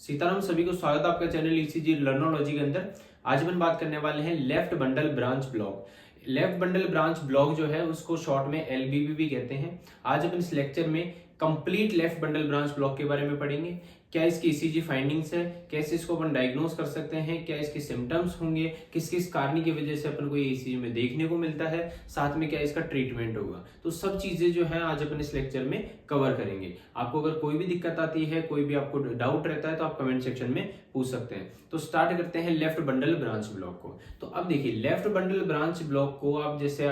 सीताराम, सभी को स्वागत है आपका चैनल ईसीजी लर्नोलॉजी के अंदर। आज अपन बात करने वाले हैं left bundle branch block. Left bundle branch block जो है उसको शॉर्ट में एलबीबी भी कहते हैं। आज अपन इस लेक्चर में complete left bundle branch block के बारे में पढ़ेंगे। क्या इसकी ईसीजी फाइंडिंग्स है, कैसे इसको अपन डायग्नोस कर सकते हैं, क्या इसके सिम्टम्स होंगे, किस किस कारण की वजह से अपन को ये ईसीजी में देखने को मिलता है, साथ में क्या इसका ट्रीटमेंट होगा। तो सब चीजें जो है आज अपन इस लेक्चर में कवर करेंगे। आपको अगर कोई भी दिक्कत आती है, कोई भी आपको डाउट रहता है तो आप कमेंट सेक्शन में पूछ सकते हैं। तो स्टार्ट करते हैं लेफ्ट बंडल ब्रांच ब्लॉक को। तो अब देखिए, लेफ्ट बंडल ब्रांच ब्लॉक को आप जैसे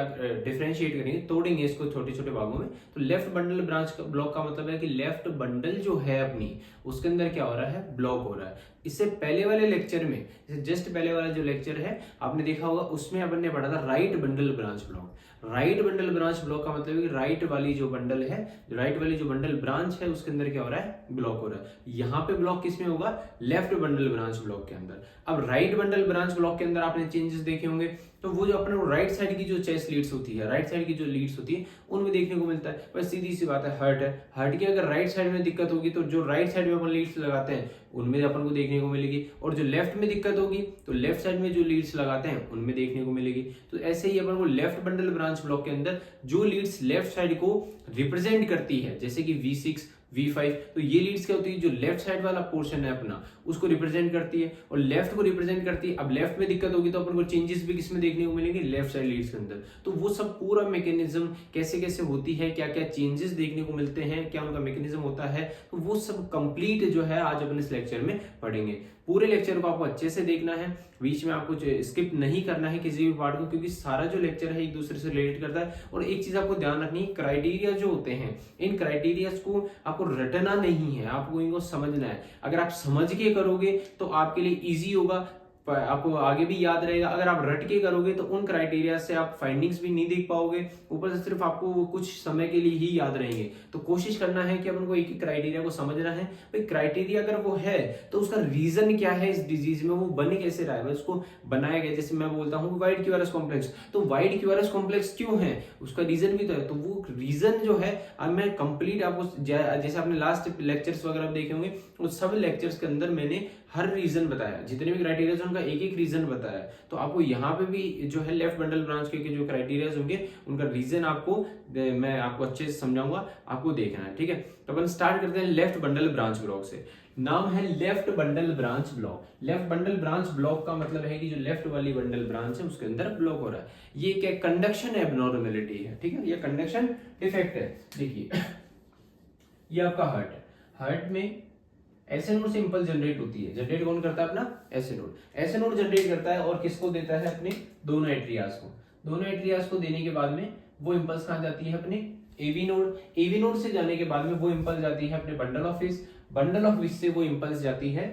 डिफरेंशिएट करेंगे, तोड़ेंगे इसको छोटे छोटे भागों में। तो लेफ्ट बंडल ब्रांच ब्लॉक का मतलब है कि लेफ्ट बंडल जो है अपनी, उसके अंदर क्या हो रहा है, ब्लॉक हो रहा है। इससे पहले वाले लेक्चर में, जस्ट पहले वाला जो लेक्चर है आपने देखा होगा, उसमें अपन ने पढ़ा था right bundle branch block. Right bundle branch block का मतलब है कि राइट वाली जो बंडल है, राइट वाली जो बंडल ब्रांच है, उसके अंदर क्या हो रहा है, ब्लॉक हो रहा है। यहाँ पे ब्लॉक किसमें होगा, लेफ्ट बंडल ब्रांच ब्लॉक के अंदर। अब राइट बंडल ब्रांच ब्लॉक के अंदर आपने चेंजेस देखे होंगे। तो वो जो अपने राइट साइड की जो चेस्ट लीड्स होती है, राइट साइड की जो लीड्स होती है, उनमें देखने को मिलता है। बस सीधी सी बात है, हर्ट है। हर्ट की अगर राइट साइड में दिक्कत होगी तो जो राइट साइड में अपन लीड्स लगाते हैं उनमें अपन को देखने को मिलेगी, और जो लेफ्ट में दिक्कत होगी तो लेफ्ट साइड में जो लीड्स लगाते हैं उनमें देखने को मिलेगी। तो ऐसे ही अपन को लेफ्ट बंडल ब्रांच ब्लॉक के अंदर जो लीड्स लेफ्ट साइड को रिप्रेजेंट करती है, जैसे कि V6 V5, तो ये लीड्स क्या होती है, जो लेफ्ट साइड वाला पोर्शन है अपना, उसको रिप्रेजेंट करती है और लेफ्ट को रिप्रेजेंट करती है। अब लेफ्ट में दिक्कत होगी तो अपन को चेंजेस भी किसमें देखने को मिलेंगे, लेफ्ट साइड लीड्स के अंदर। तो वो सब पूरा मैकेनिज्म कैसे कैसे होती है, क्या क्या चेंजेस देखने को मिलते हैं, क्या उनका मैकेनिज्म होता है, तो वो सब कंप्लीट जो है आज अपन इस लेक्चर में पढ़ेंगे। पूरे लेक्चर को आपको अच्छे से देखना है, बीच में आपको स्किप नहीं करना है किसी भी पार्ट को, क्योंकि सारा जो लेक्चर है एक दूसरे से रिलेटेड करता है। और एक चीज आपको ध्यान रखनी है, क्राइटेरिया जो होते हैं, इन क्राइटेरिया को आपको रटना नहीं है, आपको इनको समझना है। अगर आप समझ के करोगे तो आपके लिए इजी होगा, आपको आगे भी याद रहेगा। अगर आप रट के करोगे तो उन क्राइटेरिया से आप फाइंडिंग्स भी नहीं देख पाओगे, ऊपर से सिर्फ आपको वो कुछ समय के लिए ही याद रहेंगे। तो कोशिश करना है कि अपन को एक ही क्राइटेरिया को समझना है। भाई क्राइटेरिया अगर वो है तो उसका रीजन क्या है इस डिजीज में, वो बन कैसे रहा है, उसको बनाया गया। जैसे मैं बोलता हूँ वाइट क्यूआरएस कॉम्प्लेक्स, तो वाइट क्यूआरएस कॉम्प्लेक्स क्यों है, उसका रीजन भी तो है। तो वो रीजन जो है अब मैं कंप्लीट आपको, जैसे आपने लास्ट लेक्चर्स वगैरह देखे होंगे, उस सब लेक्चर्स के अंदर मैंने हर रीजन बताया, जितने भी क्राइटेरिया उनका एक एक रीजन बताया। तो आपको यहाँ पे भी जो है लेफ्ट बंडल ब्रांच के जो क्राइटेरिया होंगे उनका रीजन आपको मैं आपको अच्छे से समझाऊंगा, आपको देखना है, ठीक है। तो अपन स्टार्ट करते हैं लेफ्ट बंडल ब्रांच ब्लॉक से। नाम है left bundle branch block. Left bundle branch block का मतलब है कि जो लेफ्ट वाली बंडल ब्रांच है उसके अंदर ब्लॉक हो रहा है। ये क्या कंडक्शन एबनॉर्मेलिटी है, ठीक है, ये कंडक्शन डिफेक्ट है। देखिए ये आपका हार्ट है, हार्ट में एसए नोड से इंपल्स जनरेट होती है। जनरेट कौन करता है, अपना SA node. SA node generate करता है और किसको देता है, अपने दोनों एट्रियाज को। दोनों एट्रियाज को देने के बाद में वो इंपल्स कहां जाती है, अपने एवी नोड। एवी नोड से जाने के बाद में वो इंपल्स जाती है अपने bundle of wish. Bundle of wish से वो इंपल्स जाती है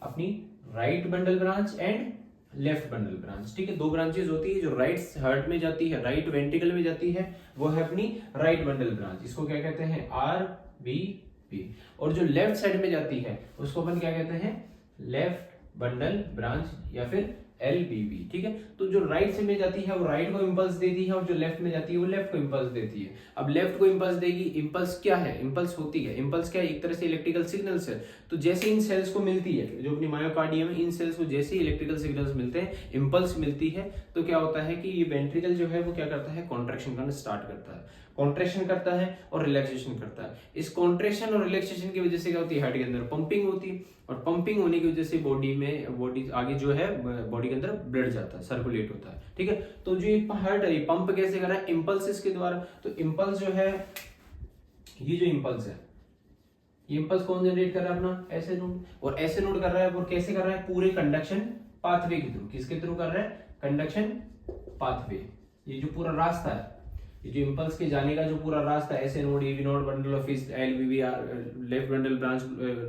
अपनी right bundle branch and left bundle branch, ठीक है। दो ब्रांचेस होती है, जो राइट हार्ट में जाती है, राइट वेंट्रिकल में जाती है, वो है अपनी राइट बंडल ब्रांच। इसको क्या कहते हैं, RBB। और जो लेफ्ट साइड में जाती है उसको अपन क्या कहते हैं, लेफ्ट बंडल ब्रांच या फिर LBB, ठीक है। तो जो राइट से में जाती है वो राइट को इंपल्स देती है, और जो लेफ्ट में जाती है वो लेफ्ट को इंपल्स देती है। अब लेफ्ट को इंपल्स देगी, इंपल्स क्या है, इंपल्स होती है, इंपल्स क्या है, एक तरह से इलेक्ट्रिकल सिग्नल्स है। तो जैसे इन सेल्स को मिलती है, जो अपनी मायोकार्डियम है, इन सेल्स को जैसे इलेक्ट्रिकल सिग्नल्स मिलते हैं, इंपल्स मिलती है, तो क्या होता है कि ये वेंट्रिकल जो है वो क्या करता है, कॉन्ट्रैक्शन करना स्टार्ट करता है। कॉन्ट्रैक्शन करता है और रिलैक्सेशन करता है। इस कॉन्ट्रैक्शन और रिलैक्सेशन की वजह से क्या होती है, हार्ट के अंदर पंपिंग होती है, और पंपिंग होने की वजह से बॉडी आगे जो है बॉडी के अंदर ब्लड जाता है, सर्कुलेट होता है, ठीक है। तो जो ये हार्ट है, ये पंप कैसे कर रहा है, इंपल्सेस के द्वारा। तो इंपल्स जो है, ये जो इंपल्स है, ये इंपल्स कौन जनरेट कर रहा है, अपना एसए नोड। और एसए नोड कर रहा है, और कैसे कर रहा है, पूरे कंडक्शन पाथवे के थ्रू। किसके थ्रू कर रहा है, कंडक्शन पाथवे। ये जो पूरा रास्ता है, ये जो इंपल्स के जाने का जो पूरा रास्ता है, SA node, AV node, bundle of His, LBB, left bundle branch,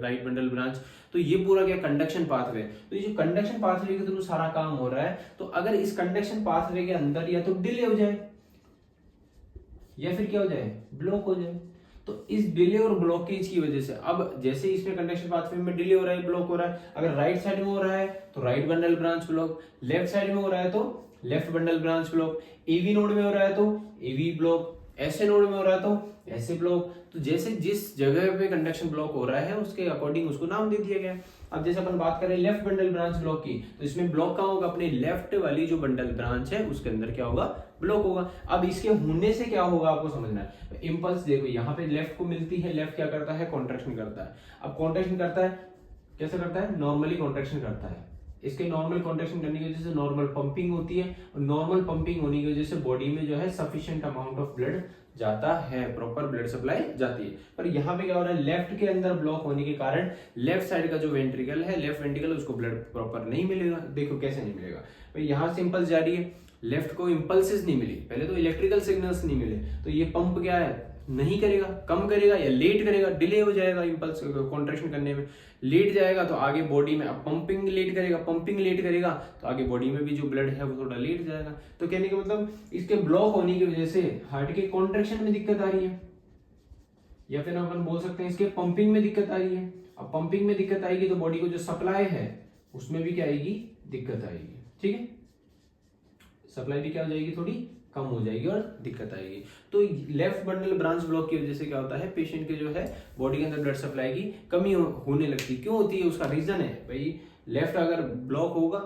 right bundle branch, तो ये पूरा क्या कंडक्शन पाथवे। तो ये जो कंडक्शन पाथवे के थ्रू सारा काम हो रहा है। तो अगर इस कंडक्शन पाथवे के अंदर या तो डिले हो जाए या फिर क्या हो जाए, ब्लॉक हो जाए। तो इस डिले और ब्लॉकेज की वजह से, अब जैसे इसमें कंडक्शन पाथवे में डिले हो रहा है, ब्लॉक हो रहा है, अगर राइट साइड में हो रहा है तो right bundle branch block, left side में हो रहा है तो left bundle branch block, AV node में हो रहा है तो एवी ब्लॉक, ऐसे नोड में हो रहा है तो ऐसे ब्लॉक, तो जैसे जिस जगह पे कंडक्शन ब्लॉक हो रहा है उसके अकॉर्डिंग उसको नाम दे दिया गया। अब जैसे अपन बात करें लेफ्ट बंडल ब्रांच ब्लॉक की, तो इसमें ब्लॉक कहाँ होगा, अपने लेफ्ट वाली जो बंडल ब्रांच है उसके अंदर क्या होगा, ब्लॉक होगा। अब इसके होने से क्या होगा आपको समझना है। इंपल्स देखो यहाँ पे लेफ्ट को मिलती है, लेफ्ट क्या करता है, कॉन्ट्रैक्शन करता है। अब कॉन्ट्रैक्शन करता है, कैसे करता है, नॉर्मली कॉन्ट्रैक्शन करता है। इसके नॉर्मल कॉन्ट्रैक्शन करने की वजह से नॉर्मल पंपिंग होती है, और नॉर्मल पंपिंग होने की वजह से बॉडी में जो है सफिशिएंट अमाउंट ऑफ ब्लड जाता है, प्रॉपर ब्लड सप्लाई जाती है। पर यहाँ पे क्या हो रहा है, लेफ्ट के अंदर ब्लॉक होने के कारण लेफ्ट साइड का जो वेंट्रिकल है, लेफ्ट वेंट्रिकल, उसको ब्लड प्रॉपर नहीं मिलेगा। देखो कैसे नहीं मिलेगा, भाई यहाँ से इंपल्स जा रही है, लेफ्ट को इंपल्सेस नहीं मिली, पहले तो इलेक्ट्रिकल सिग्नल्स नहीं मिले, तो ये पंप क्या है, नहीं करेगा, कम करेगा या लेट करेगा, डिले हो जाएगा इंपल्स कॉन्ट्रैक्शन करने में, लेट जाएगा तो आगे बॉडी में, अब पंपिंग लेट करेगा, पंपिंग लेट करेगा तो आगे बॉडी में भी जो ब्लड है वो थोड़ा लेट जाएगा। तो कहने का मतलब इसके ब्लॉक होने की वजह से हार्ट के कॉन्ट्रैक्शन में दिक्कत आ रही है, या फिर अपन बोल सकते हैं इसके पंपिंग में दिक्कत आ रही है। अब पंपिंग में दिक्कत आएगी तो बॉडी को जो सप्लाई है उसमें भी क्या आएगी, दिक्कत आएगी। ठीक है, सप्लाई भी क्या हो जाएगी, थोड़ी कम हो जाएगी और दिक्कत आएगी। तो लेफ्ट बंडल ब्रांच ब्लॉक की वजह से क्या होता है, पेशेंट के जो है बॉडी के अंदर ब्लड सप्लाई की कमी होने लगती है। क्यों होती है, उसका रीजन है भाई, लेफ्ट अगर ब्लॉक होगा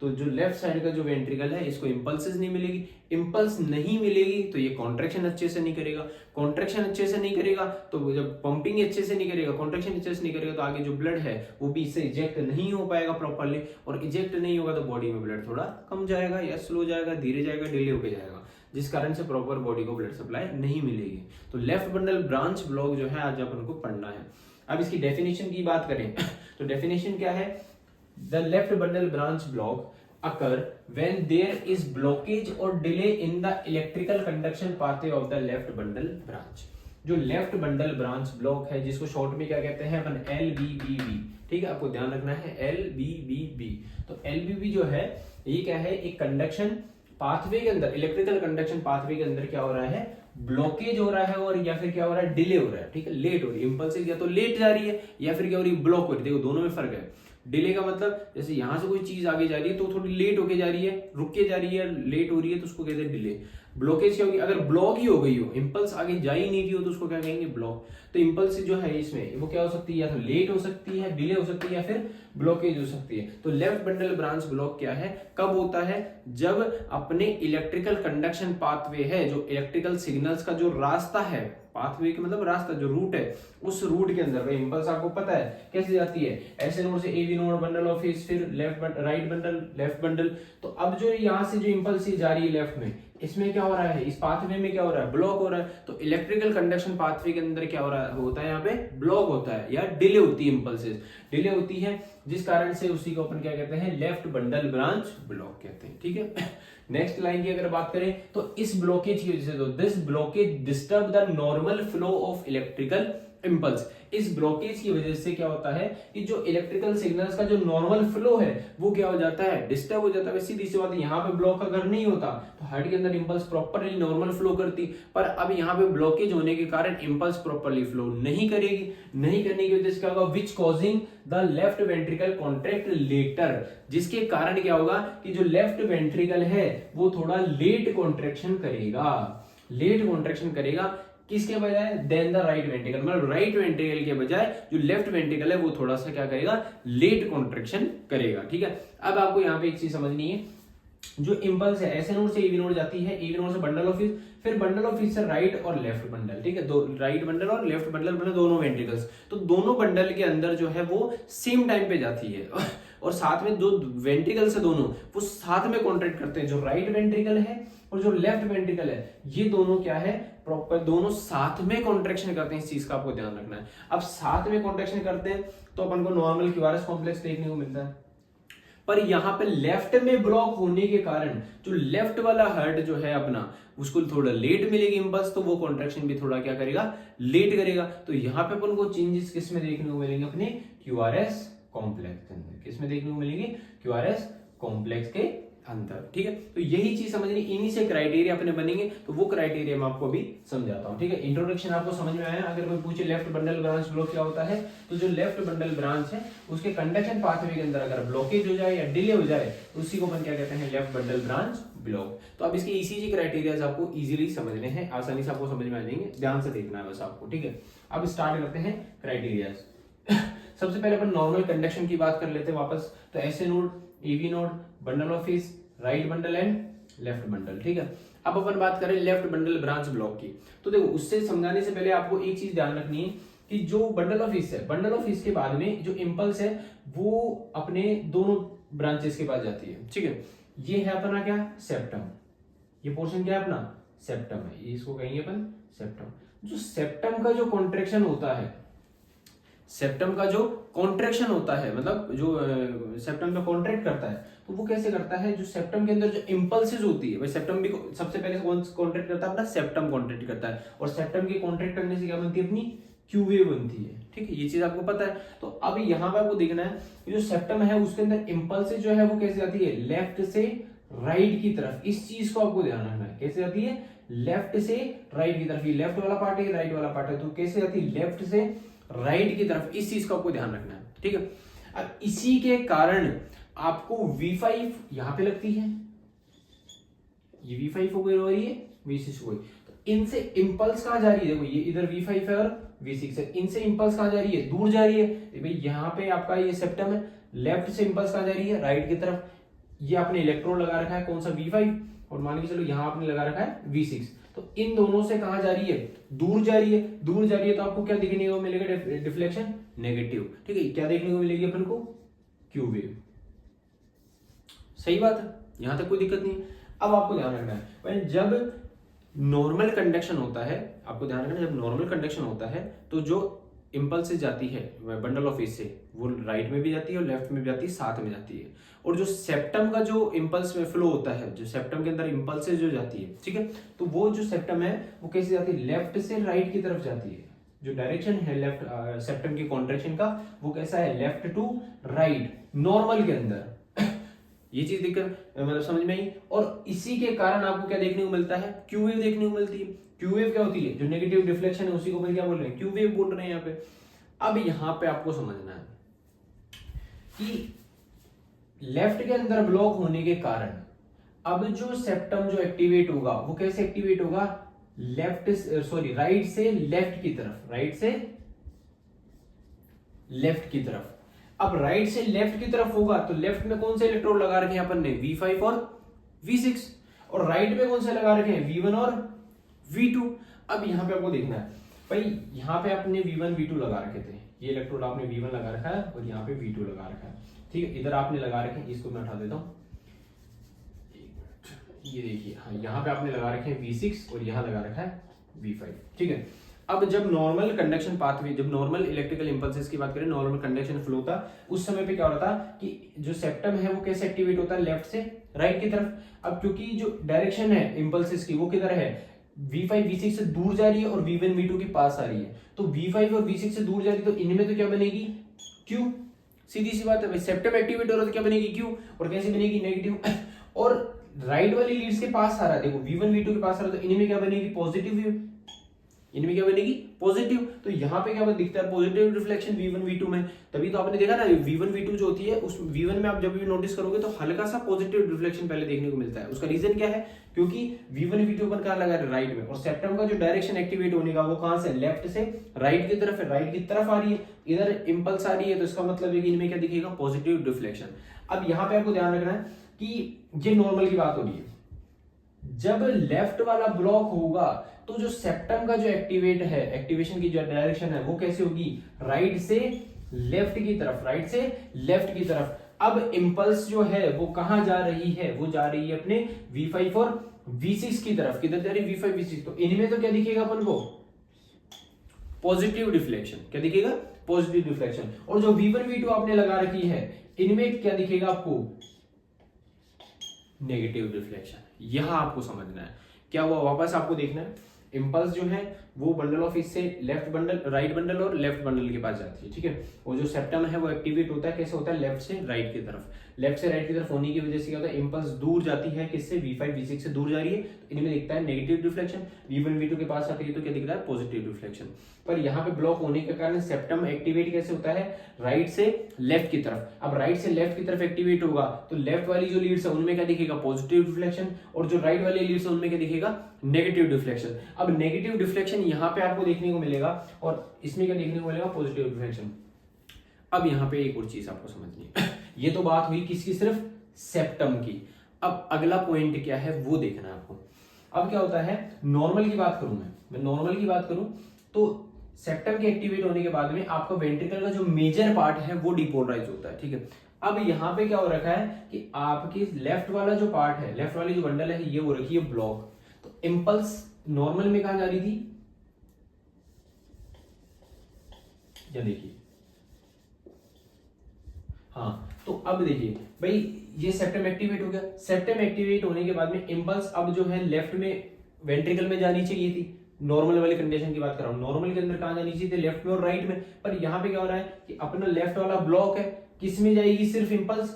तो जो लेफ्ट साइड का जो वेंट्रिकल है इसको इंपल्सेस नहीं मिलेगी, इंपल्स नहीं मिलेगी तो ये कॉन्ट्रैक्शन अच्छे से नहीं करेगा, कॉन्ट्रैक्शन अच्छे से नहीं करेगा तो जब पंपिंग अच्छे से नहीं करेगा, कॉन्ट्रैक्शन अच्छे से नहीं करेगा तो आगे जो ब्लड है वो भी इससे इजेक्ट नहीं हो पाएगा प्रॉपरली, और इजेक्ट नहीं होगा तो बॉडी में ब्लड थोड़ा कम जाएगा या स्लो जाएगा, धीरे जाएगा, डिले होकर जाएगा, जिस कारण से प्रॉपर बॉडी को ब्लड सप्लाई नहीं मिलेगी। तो लेफ्ट बंडल ब्रांच ब्लॉक जो है आज अपन को पढ़ना है। अब इसकी डेफिनेशन की बात करें तो डेफिनेशन क्या है, the left bundle branch block occur when there is blockage or delay in the electrical conduction pathway of the left bundle branch। जो लेफ्ट बंडल ब्रांच ब्लॉक है जिसको शॉर्ट में क्या कहते हैं अपन, LBBB। ठीक है, आपको ध्यान रखना है LBBB। तो LBB जो है ये क्या है, एक कंडक्शन पाथवे के अंदर, इलेक्ट्रिकल कंडक्शन पाथवे के अंदर क्या हो रहा है, ब्लॉकेज हो रहा है, और या फिर क्या हो रहा है, डिले हो रहा है। ठीक है, लेट हो रही है, इंपल्सिव या तो लेट जा रही है या फिर क्या हो रही है, ब्लॉक हो रही है। देखो दोनों में फर्क है। डिले का मतलब जैसे यहां से कोई चीज आगे जा रही है तो थोड़ी लेट होके जा रही है, रुक के जा रही है, लेट हो रही है तो उसको कहते हैं डिले। ब्लॉकेज क्या होगी, अगर ब्लॉक ही हो गई हो, इंपल्स आगे जा ही नहीं रही हो तो उसको क्या कहेंगे, ब्लॉक। तो इंपल्स जो है इसमें वो क्या हो सकती है, या तो लेट हो सकती है, डिले हो सकती है, या फिर ब्लॉकेज हो सकती है। तो लेफ्ट बंडल ब्रांच ब्लॉक क्या है, कब होता है, जब अपने इलेक्ट्रिकल कंडक्शन पाथवे है, जो इलेक्ट्रिकल सिग्नल्स का जो रास्ता है, पाथवे का मतलब रास्ता, जो रूट है, उस रूट के अंदर इंपल्स आपको पता है कैसे जाती है, ऐसे नोड से AB node, bundle of His, फिर left right bundle, left bundle. तो अब जो यहाँ से जो इंपल्स जा रही है लेफ्ट में, इसमें क्या हो रहा है, इस पाथवे में क्या हो रहा है, ब्लॉक हो रहा है। तो इलेक्ट्रिकल कंडक्शन पाथवे के अंदर क्या हो रहा है, होता है यहाँ पे ब्लॉक होता है या डिले होती है, इंपल्सेस डिले होती है, जिस कारण से उसी को अपन क्या कहते हैं, लेफ्ट बंडल ब्रांच ब्लॉक कहते हैं। ठीक है, नेक्स्ट लाइन की अगर बात करें तो इस ब्लॉकेज की वजह से, तो this blockage disturb the normal flow of electrical impulse. इस ब्लॉकेज की वजह से क्या होता है कि जो इलेक्ट्रिकल सिग्नल्स का जो नॉर्मल फ्लो है वो क्या हो जाता है, डिस्टर्ब हो जाता है। सीधी सी बात है, यहाँ पे ब्लॉक अगर नहीं होता तो हार्ट के अंदर इंपल्स प्रॉपरली नॉर्मल फ्लो करती, पर अब यहाँ पे ब्लॉकेज होने के कारण इंपल्स प्रॉपरली फ्लो नहीं करेगी। नहीं करने की वजह से क्या होगा, which causing the left ventricle contract later, जिसके कारण क्या होगा कि जो लेफ्ट वेंट्रिकल है वो थोड़ा लेट कॉन्ट्रैक्शन करेगा, लेट कॉन्ट्रैक्शन करेगा किसके बजाय, देन द राइट वेंट्रिकल, मतलब राइट वेंट्रिकल के बजाय जो लेफ्ट वेंट्रिकल है वो थोड़ा सा क्या करेगा, लेट कॉन्ट्रैक्शन करेगा। ठीक है, अब आपको यहाँ पे एक चीज समझनी है, जो इंपल्स है ऐसे नोड से एबी नोड जाती है, एबी नोड से बंडल ऑफ हिज, फिर बंडल ऑफ हिज से राइट और लेफ्ट बंडल। ठीक है, दो राइट बंडल और लेफ्ट बंडल मतलब दोनों वेंट्रिकल्स, तो दोनों बंडल के अंदर जो है वो सेम टाइम पे जाती है और साथ में जो वेंट्रिकल्स है दोनों वो साथ में कॉन्ट्रैक्ट करते हैं। जो राइट वेंट्रिकल है और जो लेफ्ट वेंट्रिकल है ये दोनों क्या है, प्रॉपर दोनों साथ में कॉन्ट्रैक्शन करते हैं। इस चीज का आपको ध्यान रखना है। अब साथ में कॉन्ट्रैक्शन करते हैं तो अपन को नॉर्मल क्यूआरएस कॉम्प्लेक्स देखने को मिलता है, पर यहाँ पे लेफ्ट में ब्लॉक होने के कारण जो लेफ्ट वाला हार्ट जो है अपना उसको थोड़ा लेट मिलेगी इंपल्स, तो वो कॉन्ट्रैक्शन भी थोड़ा क्या करेगा, लेट करेगा। तो यहाँ पे अपन को चेंजेस किस में देखने को मिलेंगे, अपने क्यूआरएस कॉम्प्लेक्स के अंदर। किस में देखने को मिलेंगे, क्यूआरएस कॉम्प्लेक्स के अंतर। ठीक है, तो यही चीज समझनी, इन्हीं से क्राइटेरिया अपने बनेंगे। तो वो क्राइटेरिया मैं आपको अभी समझाता हूँ। ठीक है, इंट्रोडक्शन आपको समझ में आया। अगर कोई पूछे लेफ्ट बंडल ब्रांच ब्लॉक क्या होता है, तो जो लेफ्ट बंडल ब्रांच है उसके कंडक्शन पाथवे के अंदर अगर ब्लॉकेज हो जाए या डिले हो जाए तो उसी को अपन क्या कहते हैं, लेफ्ट बंडल ब्रांच ब्लॉक। तो अब इसके ईसीजी क्राइटेरिया आपको इजीली समझने हैं, आसानी से आपको समझ में आ जाएंगे, ध्यान से देखना है बस आपको। ठीक है, अब स्टार्ट करते हैं क्राइटेरिया। सबसे पहले अपन नॉर्मल कंडक्शन की बात कर लेते हैं वापस। तो SA node, EV node, bundle of face, right bundle and left bundle. ठीक है, अब अपन बात करें लेफ्ट बंडल ब्रांच ब्लॉक की। तो देखो, उससे समझाने से पहले आपको एक चीज ध्यान रखनी है कि जो बंडल ऑफ फेस है, बंडल ऑफ फेस के बाद में जो इंपल्स है वो अपने दोनों ब्रांचेस के पास जाती है। ठीक है, ये है अपना क्या, सेप्टम। ये पोर्शन क्या है अपना, सेप्टम है, इसको कहेंगे अपन सेप्टम। जो सेप्टम का जो कॉन्ट्रैक्शन होता है, सेप्टम का जो कॉन्ट्रैक्शन होता है, मतलब जो सेप्टम में कॉन्ट्रैक्ट करता है, तो वो कैसे करता है, जो सेप्टम के अंदर जो इंपल्सेस होती है, भाई सेप्टम भी सबसे पहले कौन कॉन्ट्रैक्ट करता है, अपना सेप्टम कॉन्ट्रैक्ट करता है। और सेप्टम के कॉन्ट्रैक्ट करने से क्या बनती है, अपनी क्यू वेव बनती है। ठीक है, ये चीज आपको पता है। तो अब यहाँ पे आपको देखना है कि जो सेप्टम है उसके अंदर इंपल्सेस जो है वो कैसे आती है, लेफ्ट से राइट की तरफ। इस चीज को आपको ध्यान रखना है, कैसे आती है, लेफ्ट से राइट की तरफ। ये लेफ्ट वाला पार्ट है, राइट वाला पार्ट है, तो कैसे आती है, लेफ्ट से राइट की तरफ। इस चीज को आपको ध्यान रखना है। ठीक है, अब इसी के कारण आपको V5 यहां पे लगती है, ये V5 हो गई और ये V6 हो गई। तो इनसे इंपल्स कहां जा रही है, देखो ये इधर V5 है और V6 है, इनसे इंपल्स कहां जा रही है, दूर जा रही है। भाई यहाँ पे आपका ये सेप्टम है, लेफ्ट से इंपल्स कहां जा रही है, राइट की तरफ। ये आपने इलेक्ट्रोड लगा रखा है कौन सा, V5, और मान के चलो यहाँ आपने लगा रखा है V6। तो इन दोनों से कहां जा रही है, दूर जा रही है। दूर जा रही है तो आपको क्या देखने को मिलेगा, डिफ्लेक्शन नेगेटिव। ठीक है, क्या देखने को मिलेगी अपन को, क्यू वेव। सही बात है, यहां तक कोई दिक्कत नहीं है। अब आपको ध्यान रखना है, जब नॉर्मल कंडक्शन होता है, आपको ध्यान रखना, जब नॉर्मल कंडक्शन होता है तो जो इंपल्स जाती है बंडल ऑफ फेस से, वो राइट में भी जाती है और लेफ्ट में भी जाती है, साथ में जाती है। और जो सेप्टम का जो इंपल्स में फ्लो होता है, जो सेप्टम के अंदर इंपल्सेस जो जाती है, ठीक है, तो वो जो सेप्टम है वो कैसे जाती है, लेफ्ट से राइट की तरफ जाती है। जो डायरेक्शन है लेफ्ट सेप्टम की कॉन्ट्रैक्शन का, वो कैसा है, लेफ्ट टू राइट, नॉर्मल के अंदर। ये चीज दिक्कत मतलब समझ में आई। और इसी के कारण आपको क्या देखने को मिलता है, क्यू वेव देखने को मिलती है। क्यू वेव क्या होती है, जो नेगेटिव डिफ्लेक्शन है उसी को क्या बोल रहे हैं, क्यू वेव बोल रहे हैं यहाँ पे। अब यहाँ पे आपको समझना है कि लेफ्ट के अंदर ब्लॉक होने के कारण अब जो सेप्टम जो एक्टिवेट होगा वो कैसे एक्टिवेट होगा, राइट से लेफ्ट की तरफ, राइट से लेफ्ट की तरफ। अब राइट से लेफ्ट की तरफ होगा तो लेफ्ट में कौन से इलेक्ट्रोड लगा रखे हैं अपन ने, V5 और V6, और राइट में कौन से लगा रखे हैं, V1 और V2। अब यहां पे आपको देखना है, भाई यहां पे आपने V1 V2 लगा रखे थे, ये इलेक्ट्रोड आपने V1 लगा रखा है और यहाँ पे V2 लगा रखा है। ठीक है, इधर आपने लगा रखे हैं, इसको मैं उठा देता हूँ, ये देखिए, हाँ यहाँ पे आपने लगा रखे हैं V6 और यहाँ लगा रखा है V5। ठीक है, अब जब नॉर्मल कंडक्शन पाथवे, जब नॉर्मल इलेक्ट्रिकल इंपल्सेस की बात करें, नॉर्मल कंडक्शन फ्लो था, उस समय पे क्या हो रहा था कि जो सेप्टम है वो कैसे एक्टिवेट होता है, लेफ्ट से राइट की तरफ। अब क्योंकि जो डायरेक्शन है इंपल्सेस की वो किधर है, V5 V6 से दूर जा रही है और V1 V2 के पास आ रही है। तो V5 और V6 से दूर जा रही है तो इनमें तो क्या बनेगी, Q। सीधी सी बात है भाई, सेप्टम एक्टिवेट हो रहा है तो क्या बनेगी, Q। और कैसे बनेगी, नेगेटिव। और राइट वाली लीड्स के पास आ रहा है, देखो V1 V2 के पास आ रहा है तो इनमें क्या बनेगी, पॉजिटिव वेव, इनमें क्या बनेगी, पॉजिटिव। तो यहाँ पे क्या दिखता है, पॉजिटिव रिफ्लेक्शन V1 V2 में। तभी तो आपने देखा ना V1 V2 जो होती है, उस V1 में आप जब भी नोटिस करोगे तो हल्का सा पॉजिटिव रिफ्लेक्शन पहले देखने को मिलता है। उसका रीजन क्या है, क्योंकि V1 V2 पर कहाँ लगा है, राइट में, और सेप्टम का जो डायरेक्शन एक्टिवेट होने का वो कहाँ से, लेफ्ट से राइट की तरफ है, राइट की तरफ आ रही है, इधर इंपल्स आ रही है, तो इसका मतलब है कि इनमें क्या दिखेगा, पॉजिटिव रिफ्लेक्शन। अब यहाँ पे आपको ध्यान रखना है कि ये नॉर्मल की बात हो रही है, जब लेफ्ट वाला ब्लॉक होगा तो जो सेप्टम का जो एक्टिवेशन की जो डायरेक्शन है वो कैसे होगी, राइट से लेफ्ट की तरफ, राइट से लेफ्ट की तरफ। अब इंपल्स जो है वो कहां जा रही है, वो जा रही है अपने V5 और V6 की तरफ। किधर जा रही है, V5 V6। तो इनमें तो क्या दिखेगा अपन को, पॉजिटिव डिफ्लेक्शन। क्या दिखेगा, पॉजिटिव डिफ्लेक्शन। और जो V1 V2 आपने लगा रखी है इनमें क्या दिखेगा आपको, नेगेटिव डिफ्लेक्शन। यहां आपको समझना है क्या हुआ, वापस आपको देखना है, इंपल्स जो है वो बंडल ऑफ इससे लेफ्ट बंडल, राइट बंडल और लेफ्ट बंडल के पास जाती है, ठीक है। और जो सेप्टम है वो एक्टिवेट होता है, कैसे होता है, लेफ्ट से राइट की तरफ। लेफ्ट से राइट की तरफ होने की वजह से क्या होता है, इंपल्स दूर जाती है, किससे, V5 V6 से दूर जा रही है, तो इनमें दिखता है नेगेटिव डिफ्लेक्शन। V1 V2 के पास आती है तो क्या दिख रहा है, पॉजिटिव डिफ्लेक्शन। पर यहाँ पे ब्लॉक होने के कारण सेप्टम एक्टिवेट कैसे होता है, राइट से लेफ्ट की तरफ। अब राइट से लेफ्ट की तरफ एक्टिवेट होगा तो लेफ्ट वाली जो लीड्स है उनमें क्या दिखेगा, पॉजिटिव डिफ्लेक्शन, और जो राइट वाली लीड्स है उनमें क्या दिखेगा, नेगेटिव डिफ्लेक्शन। अब नेगेटिव डिफ्लेक्शन यहाँ पे आपको देखने को मिलेगा और इसमें क्या देखने को मिलेगा, पॉजिटिव डिफ्लेक्शन। अब यहाँ पे एक और चीज आपको समझनी है ये तो बात हुई किसकी, सिर्फ सेप्टम की। अब अगला पॉइंट क्या है वो देखना है आपको। अब क्या होता है, नॉर्मल की बात करूं मैं नॉर्मल की बात करूं तो सेप्टम के एक्टिवेट होने के बाद में आपका वेंट्रिकल का जो मेजर पार्ट है वो डिपोलराइज होता है, ठीक है। अब यहाँ पे क्या हो रखा है कि आपकी लेफ्ट वाला जो पार्ट है, लेफ्ट वाली जो बंडल है, ये हो रखी है ब्लॉक। तो इंपल्स नॉर्मल में कहां जा रही थी, या देखिए, हाँ, तो अब देखिए भाई ये सेप्टम एक्टिवेट हो गया। सेप्टम एक्टिवेट होने के बाद में इंपल्स अब जो है लेफ्ट में वेंट्रिकल में जानी चाहिए थी, नॉर्मल वाली कंडीशन की बात कर रहा हूं। नॉर्मल के अंदर कहां जानी चाहिए थी, लेफ्ट में और राइट में। पर यहां पे क्या हो रहा है कि अपना लेफ्ट वाला ब्लॉक है, किस में जाएगी, सिर्फ इंपल्स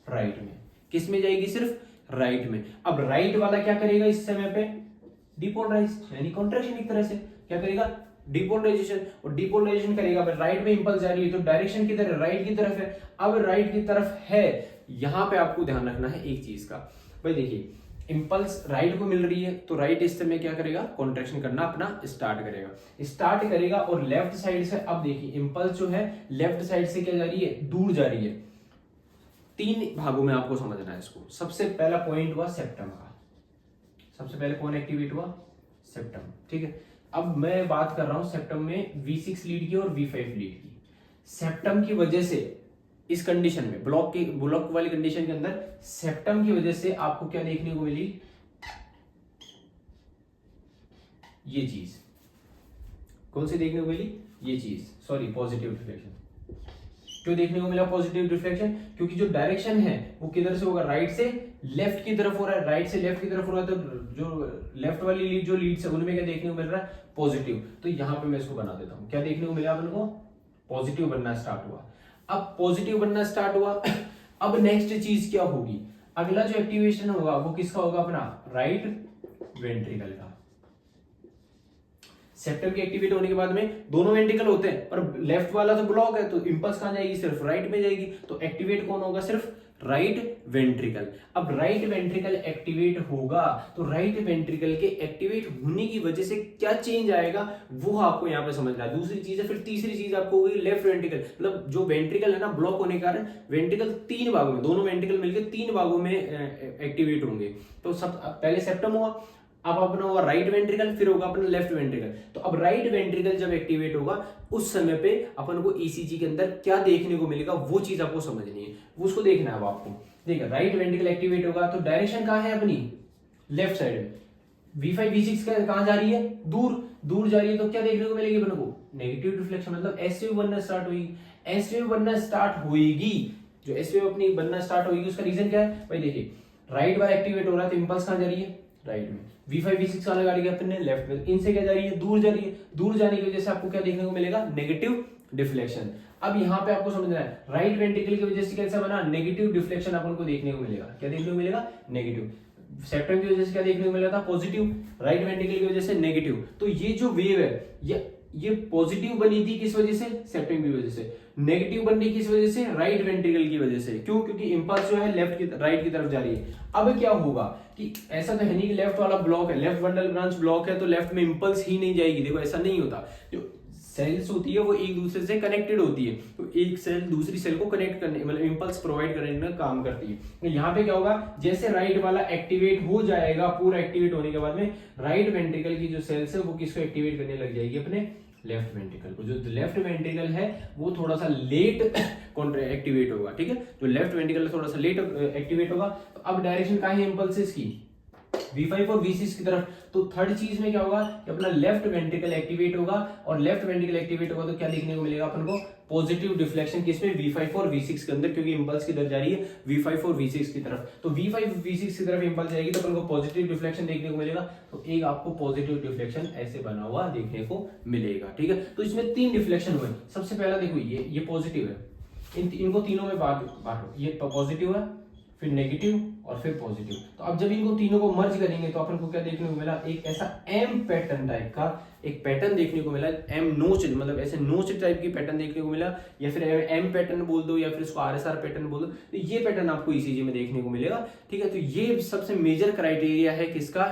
राइट में। किस में जाएगी, सिर्फ राइट में। अब राइट वाला क्या करेगा इस समय पे, डिपोलराइज यानी कॉन्ट्रैक्शन, एक तरह से क्या करेगा, डिपोलराइजेशन। और डिपोलराइजेशन करेगा, राइट में इंपल्स जा रही है तो डायरेक्शन किधर है, राइट की तरफ है। अब राइट की तरफ है, यहां पे आपको ध्यान रखना है एक चीज का भाई, देखिए इंपल्स राइट को मिल रही है तो राइट इस समय क्या करेगा, कॉन्ट्रैक्शन करना अपना स्टार्ट करेगा और लेफ्ट साइड से, अब देखिए इंपल्स जो है लेफ्ट साइड से क्या जा रही है, दूर जा रही है। तीन भागों में आपको समझना है इसको। सबसे पहला पॉइंट हुआ सेप्टम का, सबसे पहले कौन एक्टिवेट हुआ, सेप्टम, ठीक है। अब मैं बात कर रहा हूं सेप्टम में V6 लीड की और V5 लीड की। सेप्टम की वजह से इस कंडीशन में, ब्लॉक वाली कंडीशन के अंदर सेप्टम की वजह से आपको क्या देखने को मिली, ये चीज, कौन सी देखने को मिली, ये चीज, सॉरी, पॉजिटिव डिफ्लेक्शन। क्यों देखने को मिला पॉजिटिव डिफ्लेक्शन, क्योंकि जो डायरेक्शन है वो किधर से होगा, राइट से लेफ्ट की तरफ हो रहा है, राइट से लेफ्ट की तरफ हो रहा है, तो जो लेफ्ट वाली लीड, जो लीड्स है उनमें क्या देखने को मिल रहा है, पॉजिटिव। तो यहां पे मैं इसको बना देता हूं, क्या देखने को मिला अपन को, पॉजिटिव बनना स्टार्ट हुआ। अब पॉजिटिव बनना स्टार्ट हुआ अब नेक्स्ट चीज क्या होगी, अगला जो एक्टिवेशन होगा वो किसका होगा, अपना राइट वेंट्रिकल का। सेप्टम के एक्टिवेट होने के बाद में दोनों वेंट्रिकल होते हैं, पर लेफ्ट वाला तो ब्लॉक है तो इंपल्स कहां जाएगी, सिर्फ राइट में जाएगी। तो एक्टिवेट कौन होगा, सिर्फ राइट वेंट्रिकल। अब राइट वेंट्रिकल एक्टिवेट होगा तो राइट वेंट्रिकल के एक्टिवेट होने की वजह से क्या चेंज आएगा वो आपको यहाँ पे समझना है। दूसरी चीज है, फिर तीसरी चीज आपको होगी लेफ्ट वेंट्रिकल। मतलब जो वेंट्रिकल है ना, ब्लॉक होने के कारण वेंट्रिकल तीन भागों में, दोनों वेंट्रिकल मिलकर तीन भागों में एक्टिवेट होंगे। तो सब पहले सेप्टम हुआ, अब अपना होगा राइट वेंट्रिकल, फिर होगा अपना लेफ्ट वेंट्रिकल। तो अब राइट वेंट्रिकल जब एक्टिवेट होगा उस समय पे अपन को ईसीजी के अंदर क्या देखने को मिलेगा वो चीज आपको समझनी है, वो उसको देखना है। अब आपको देखिए राइट वेंट्रिकल एक्टिवेट होगा तो डायरेक्शन कहां है अपनी, लेफ्ट साइड में। V5 V6 कहां जा रही है, दूर जा रही है, तो क्या देखने को मिलेगी अपन को, नेगेटिव डिफ्लेक्शन। मतलब एस वेव बनना स्टार्ट होगी, एस वेव बनना स्टार्ट होगी। जो एस वेव अपनी बनना स्टार्ट होगी उसका रीजन क्या है भाई, देखिए राइट वाला एक्टिवेट हो रहा है तो इंपल्स कहां जा रही है, राइट में। V5 V6 वाला गाड़ी के अपने लेफ्ट में, इनसे क्या जा रही है, दूर जा रही है। दूर जाने की वजह से आपको क्या देखने को मिलेगा, नेगेटिव डिफ्लेक्शन। अब यहाँ पे आपको समझना है राइट वेंट्रिकल की वजह से कैसा बना, नेगेटिव डिफ्लेक्शन अपन को देखने को मिलेगा। क्या देखने को मिलेगा, नेगेटिव। सेप्टम की वजह से क्या देखने को मिला था, पॉजिटिव। राइट वेंट्रिकल की वजह से नेगेटिव। तो ये जो वेव है ये पॉजिटिव बनी थी किस वजह से, सेप्टम की वजह से। नेगेटिव बननी किस वजह से, राइट वेंट्रिकल की वजह से। क्यों, क्योंकि इंपल्स जो है राइट की तरफ जा रही है। अब क्या होगा कि ऐसा तो है नहीं कि लेफ्ट वाला ब्लॉक है, लेफ्ट बंडल ब्रांच ब्लॉक है तो लेफ्ट में इंपल्स ही नहीं जाएगी। देखो ऐसा नहीं होता, जो सेल्स होती है वो एक दूसरे से कनेक्टेड होती है, तो एक सेल दूसरी सेल को कनेक्ट करने, मतलब इंपल्स प्रोवाइड करने में काम करती है। तो यहाँ पे क्या होगा, जैसे राइट वाला एक्टिवेट हो जाएगा, पूरा एक्टिवेट होने के बाद में राइट वेंट्रिकल की जो सेल्स है वो किसको एक्टिवेट करने लग जाएगी, अपने लेफ्ट वेंट्रिकल को। जो लेफ्ट वेंट्रिकल है वो थोड़ा सा लेट एक्टिवेट होगा, ठीक है। जो लेफ्ट वेंट्रिकल थोड़ा सा लेट एक्टिवेट होगा। तो अब डायरेक्शन कहाँ है इंपल्सेस की, V5 और V6 की तरफ। तो थर्ड चीज में क्या होगा कि अपना लेफ्ट वेंट्रिकल एक्टिवेट होगा, और लेफ्ट वेंट्रिकल एक्टिवेट होगा तो क्या देखने को मिलेगा अपन को, पॉजिटिव डिफ्लेक्शन किसमें, V5 और V6 के अंदर, क्योंकि इंपल्स किधर जा रही है, V5 और V6 की तरफ। तो V5 V6 की तरफ इंपल्स जाएगी तो अपन को पॉजिटिव डिफ्लेक्शन देखने को मिलेगा। तो एक आपको पॉजिटिव डिफ्लेक्शन ऐसे बना हुआ देखने को मिलेगा, ठीक है। तो इसमें 3 डिफ्लेक्शन हुए। सबसे पहला देखो ये पॉजिटिव है, इनको तीनों में बांटो, ये पॉजिटिव है, फिर नेगेटिव और फिर पॉजिटिव। तो अब जब इनको तीनों को मर्ज करेंगे तो अपन को क्या देखने को मिला, एक ऐसा एम पैटर्न टाइप का एक पैटर्न देखने को मिला, एम नोच, मतलब ऐसे नोच टाइप की पैटर्न देखने को मिला, या फिर एम पैटर्न बोल दो या फिर इसको आरएसआर पैटर्न बोल दो। तो ये पैटर्न आपको ईसीजी में देखने को मिलेगा, ठीक है। तो ये सबसे मेजर क्राइटेरिया है किसका,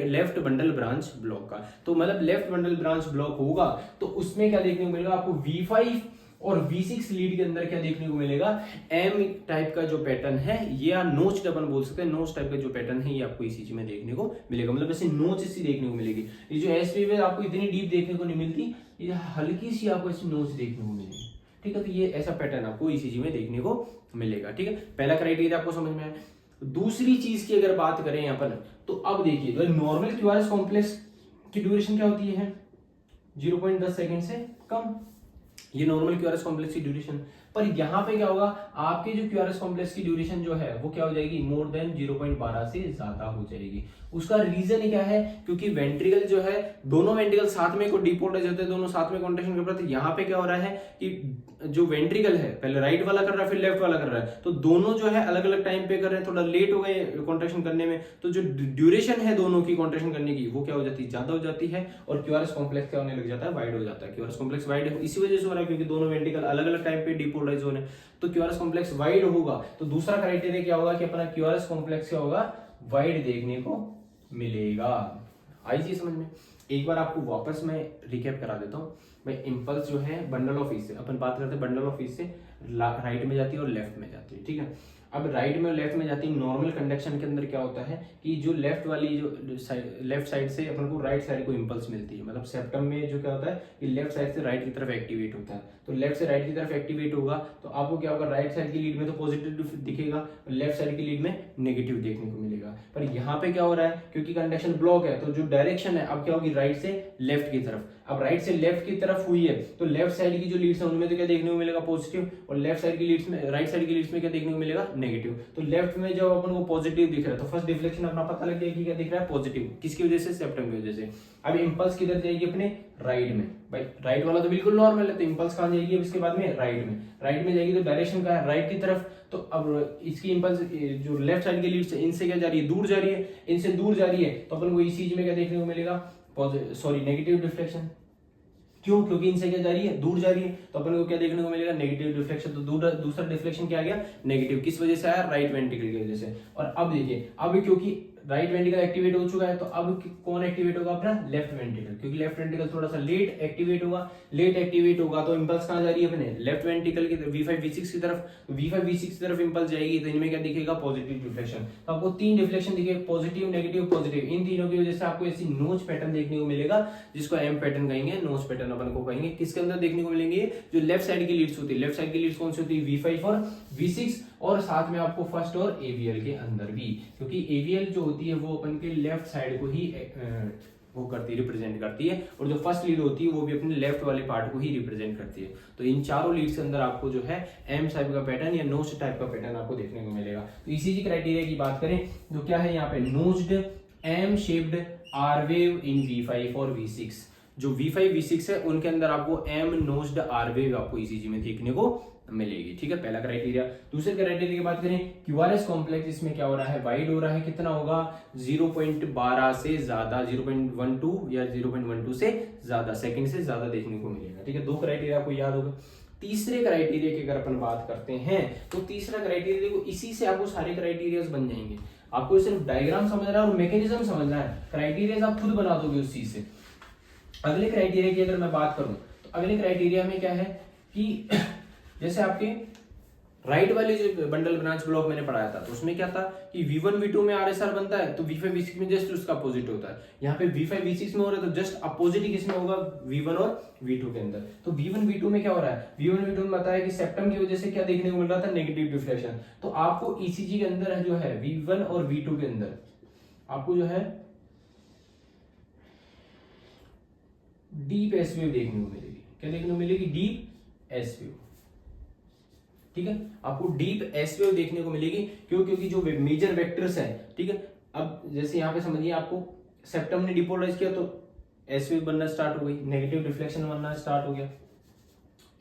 लेफ्ट बंडल ब्रांच ब्लॉक का। तो मतलब लेफ्ट बंडल ब्रांच ब्लॉक होगा तो उसमें क्या देखने को मिलेगा आपको, V5 और V6 लीड के अंदर क्या देखने को मिलेगा, एम टाइप का जो पैटर्न है, या नोच अपन बोल सकते हैं, नोच टाइप का जो पैटर्न है ये आपको ईसीजी में देखने को मिलेगा। मतलब ऐसे नोच सी देखने को मिलेगी। ये जो एस वेव है आपको इतनी डीप देखने को नहीं मिलती, ये हल्की सी आपको ऐसी नोच देखने को मिलेगी, ठीक है। तो ये ऐसा पैटर्न आपको ईसीजी में देखने को मिलेगा, ठीक है। पहला क्राइटेरिया आपको समझ में आया। दूसरी चीज की अगर बात करें यहाँ पर, तो अब देखिए नॉर्मल क्यूआरएस कॉम्प्लेक्स की ड्यूरेशन क्या होती है, 0.10 सेकेंड से कम, ये नॉर्मल क्यूआरएस कॉम्प्लेक्स की ड्यूरेशन। पर यहाँ पे क्या होगा, आपके जो क्यूआरएस कॉम्प्लेक्स की ड्यूरेशन जो है वो क्या हो जाएगी, मोर देन 0.12 से ज्यादा हो जाएगी। उसका रीजन क्या है, क्योंकि वेंट्रिकल जो है, दोनों वेंट्रिकल साथ में को डिपोलाइज होते हैं, दोनों साथ में कॉन्ट्रैक्शन कर रहे हैं। यहाँ पे क्या हो रहा है कि जो वेंट्रिकल है पहले राइट वाला कर रहा है फिर लेफ्ट वाला कर रहा है, तो दोनों जो है अलग अलग टाइम पे कर रहे हैं, थोड़ा लेट हो गए कॉन्ट्रैक्शन करने में, तो जो ड्यूरेशन है दोनों की कॉन्ट्रैक्शन करने की वो क्या हो जाती है, ज्यादा हो जाती है, और क्यूआरएस कॉम्प्लेक्स क्या होने लग जाता है, वाइड हो जाता है। क्यूआरएस कॉम्प्लेक्स वाइड इसी वजह से हो रहा है क्योंकि दोनों वेंट्रिकल अलग अलग टाइम पे डिपोलाइज हो रहे हैं, तो क्यूआरएस कॉम्प्लेक्स वाइड होगा। तो दूसरा क्राइटेरिया क्या होगा कि अपना क्यूआरएस कॉम्प्लेक्स क्या होगा, वाइड देखने को मिलेगा। आई चीज समझ में। एक बार आपको वापस मैं रिकैप करा देता हूँ। भाई इंपल्स जो है बंडल ऑफ ईस्ट से, अपन बात करते हैं बंडल ऑफ ईस्ट से राइट में जाती है और लेफ्ट में जाती है, ठीक है। अब राइट में और लेफ्ट में जाती है, नॉर्मल कंडक्शन के अंदर क्या होता है कि जो लेफ्ट वाली जो लेफ्ट साइड से अपन को राइट साइड को इंपल्स मिलती है, मतलब सेप्टम में जो क्या होता है कि लेफ्ट साइड से राइट की तरफ एक्टिवेट होता है, तो लेफ्ट से राइट की तरफ एक्टिवेट होगा तो आपको क्या होगा, राइट साइड की लीड में तो पॉजिटिव दिखेगा, लेफ्ट साइड की लीड में नेगेटिव देखने को मिलेगा। पर यहाँ पे क्या हो रहा है, क्योंकि कंडक्शन ब्लॉक है तो जो डायरेक्शन है अब क्या होगी, राइट से लेफ्ट की तरफ। अब राइट से लेफ्ट की तरफ हुई है तो लेफ्ट साइड की जो लीड्स है उनमें तो क्या देखने को मिलेगा, पॉजिटिव, और लेफ्ट साइड की लीड्स में, राइट साइड की लीड्स में क्या देखने को मिलेगा, नेगेटिव। तो लेफ्ट में जब अपन को पॉजिटिव दिख रहा है तो फर्स्ट डिफ्लेक्शन अपना पता लग गया कि क्या दिख रहा है, पॉजिटिव। किसकी वजह से, सेप्टम की वजह से। अब इंपल्स किधर जाएगी, अपने राइट में। भाई राइट वाला तो बिल्कुल नॉर्मल है, तो इंपल्स कहां जाएगी अब इसके बाद में, राइट में। राइट में जाएगी तो डायरेक्शन का है राइट की तरफ, तो अब इसकी इंपल्स जो लेफ्ट साइड की लीड्स है इनसे क्या जा रही है, दूर जा रही है, इनसे दूर जा रही है, तो अपन को इस चीज में क्या देखने को मिलेगा, नेगेटिव डिफ्लेक्शन। क्यों, क्योंकि इनसे क्या जा रही है, दूर जा रही है, तो अपन को क्या देखने को मिलेगा, नेगेटिव डिफ्लेक्शन। तो दूसरा डिफ्लेक्शन क्या आ गया, नेगेटिव। किस वजह से आया, राइट वेंट्रिकल की वजह से। और अब देखिए, अब क्योंकि राइट वेंट्रिकल एक्टिवेट हो चुका है तो अब कौन एक्टिवेट होगा, अपना लेफ्ट वेंट्रिकल, क्योंकि लेफ्ट वेंट्रिकल थोड़ा सा लेट एक्टिवेट होगा। लेट एक्टिवेट होगा तो इंपल्स कहां जा रही है, अपने लेफ्ट वेंट्रिकल की V5 V6 की तरफ। V5 V6 की तरफ इंपल्स जाएगी तो इनमें क्या दिखेगा, पॉजिटिव डिफ्लेक्शन। तो आपको 3 डिफ्लेक्शन दिखे, पॉजिटिव, नेगेटिव, पॉजिटिव। इन तीनों की वजह से आपको ऐसी नोच पैटर्न देखने को मिलेगा, जिसको एम पैटर्न कहेंगे, नोच पैटर्न अपन को कहेंगे। किसके अंदर देखने को मिलेंगे, जो लेफ्ट साइड की लीड्स होती है। लेफ्ट साइड की लीड्स कौन सी होती है, V5 और V6, और साथ में आपको फर्स्ट और AVL के अंदर भी, क्योंकि AVL जो होती है वो अपन के लेफ्ट साइड को ही वो करती है, रिप्रेजेंट करती है, और जो फर्स्ट लीड होती है वो भी अपने लेफ्ट वाले पार्ट को ही रिप्रेजेंट करती है। तो इन चारों लीड्स के अंदर आपको जो है एम टाइप का पैटर्न या नोच टाइप का पैटर्न आपको देखने को मिलेगा। तो ईसीजी क्राइटेरिया की बात करें तो क्या है यहाँ पे, notched M shaped R wave in V5 और V6। जो V5 V6 है उनके अंदर आपको एम नोज्ड आर वेव आपको ईसीजी में देखने को मिलेगी, ठीक है, पहला क्राइटेरिया। दूसरे क्राइटेरिया की बात करें, क्यूआरएस कॉम्प्लेक्स इसमें क्या हो रहा है, वाइड हो रहा है। कितना होगा, 0.12 से ज्यादा, 0.12 या 0.12 से ज्यादा सेकंड से ज्यादा देखने को मिलेगा, ठीक है। 2 क्राइटेरिया आपको याद होगा। तीसरे क्राइटेरिया की अगर अपन बात करते हैं तो तीसरा क्राइटेरिया देखो, इसी से आपको सारे क्राइटेरियाज बन जाएंगे। आपको सिर्फ डायग्राम समझना है और मैकेनिज्म समझना है, क्राइटेरियाज आप खुद बना दोगे उस चीज से। अगले क्राइटेरिया की अगर मैं बात करूं तो अगले क्राइटेरिया में क्या है कि जैसे आपके राइट वाले जो बंडल ब्रांच ब्लॉक मैंने पढ़ाया था तो उसमें क्या था कि V1 V2 में आरएसआर बनता है तो V5 V6 में जस्ट उसका अपोजिट होता है। यहाँ पे V5 V6 में हो रहा है तो जस्ट अपोजिट ही किसमें होगा, V1 और V2 के अंदर। तो V1 V2 में क्या हो रहा है, V1 V2 में बताया कि सेप्टम की वजह से क्या देखने को मिल रहा था, नेगेटिव डिफ्लेक्शन। तो आपको ईसीजी के अंदर जो है V1 और V2 के अंदर आपको जो है डीप एस वेव देखने को मिलेगी। क्या देखने को मिलेगी? Deep S wave. ठीक है, आपको डीप एस वेव देखने को मिलेगी। क्यों? क्योंकि जो मेजर वेक्टर्स है, ठीक है, अब जैसे यहाँ पे समझिए, आपको सेप्टम ने डिपोलराइज किया तो एस वेव बनना स्टार्ट हो गई, नेगेटिव डिफ्लेक्शन बनना स्टार्ट हो गया।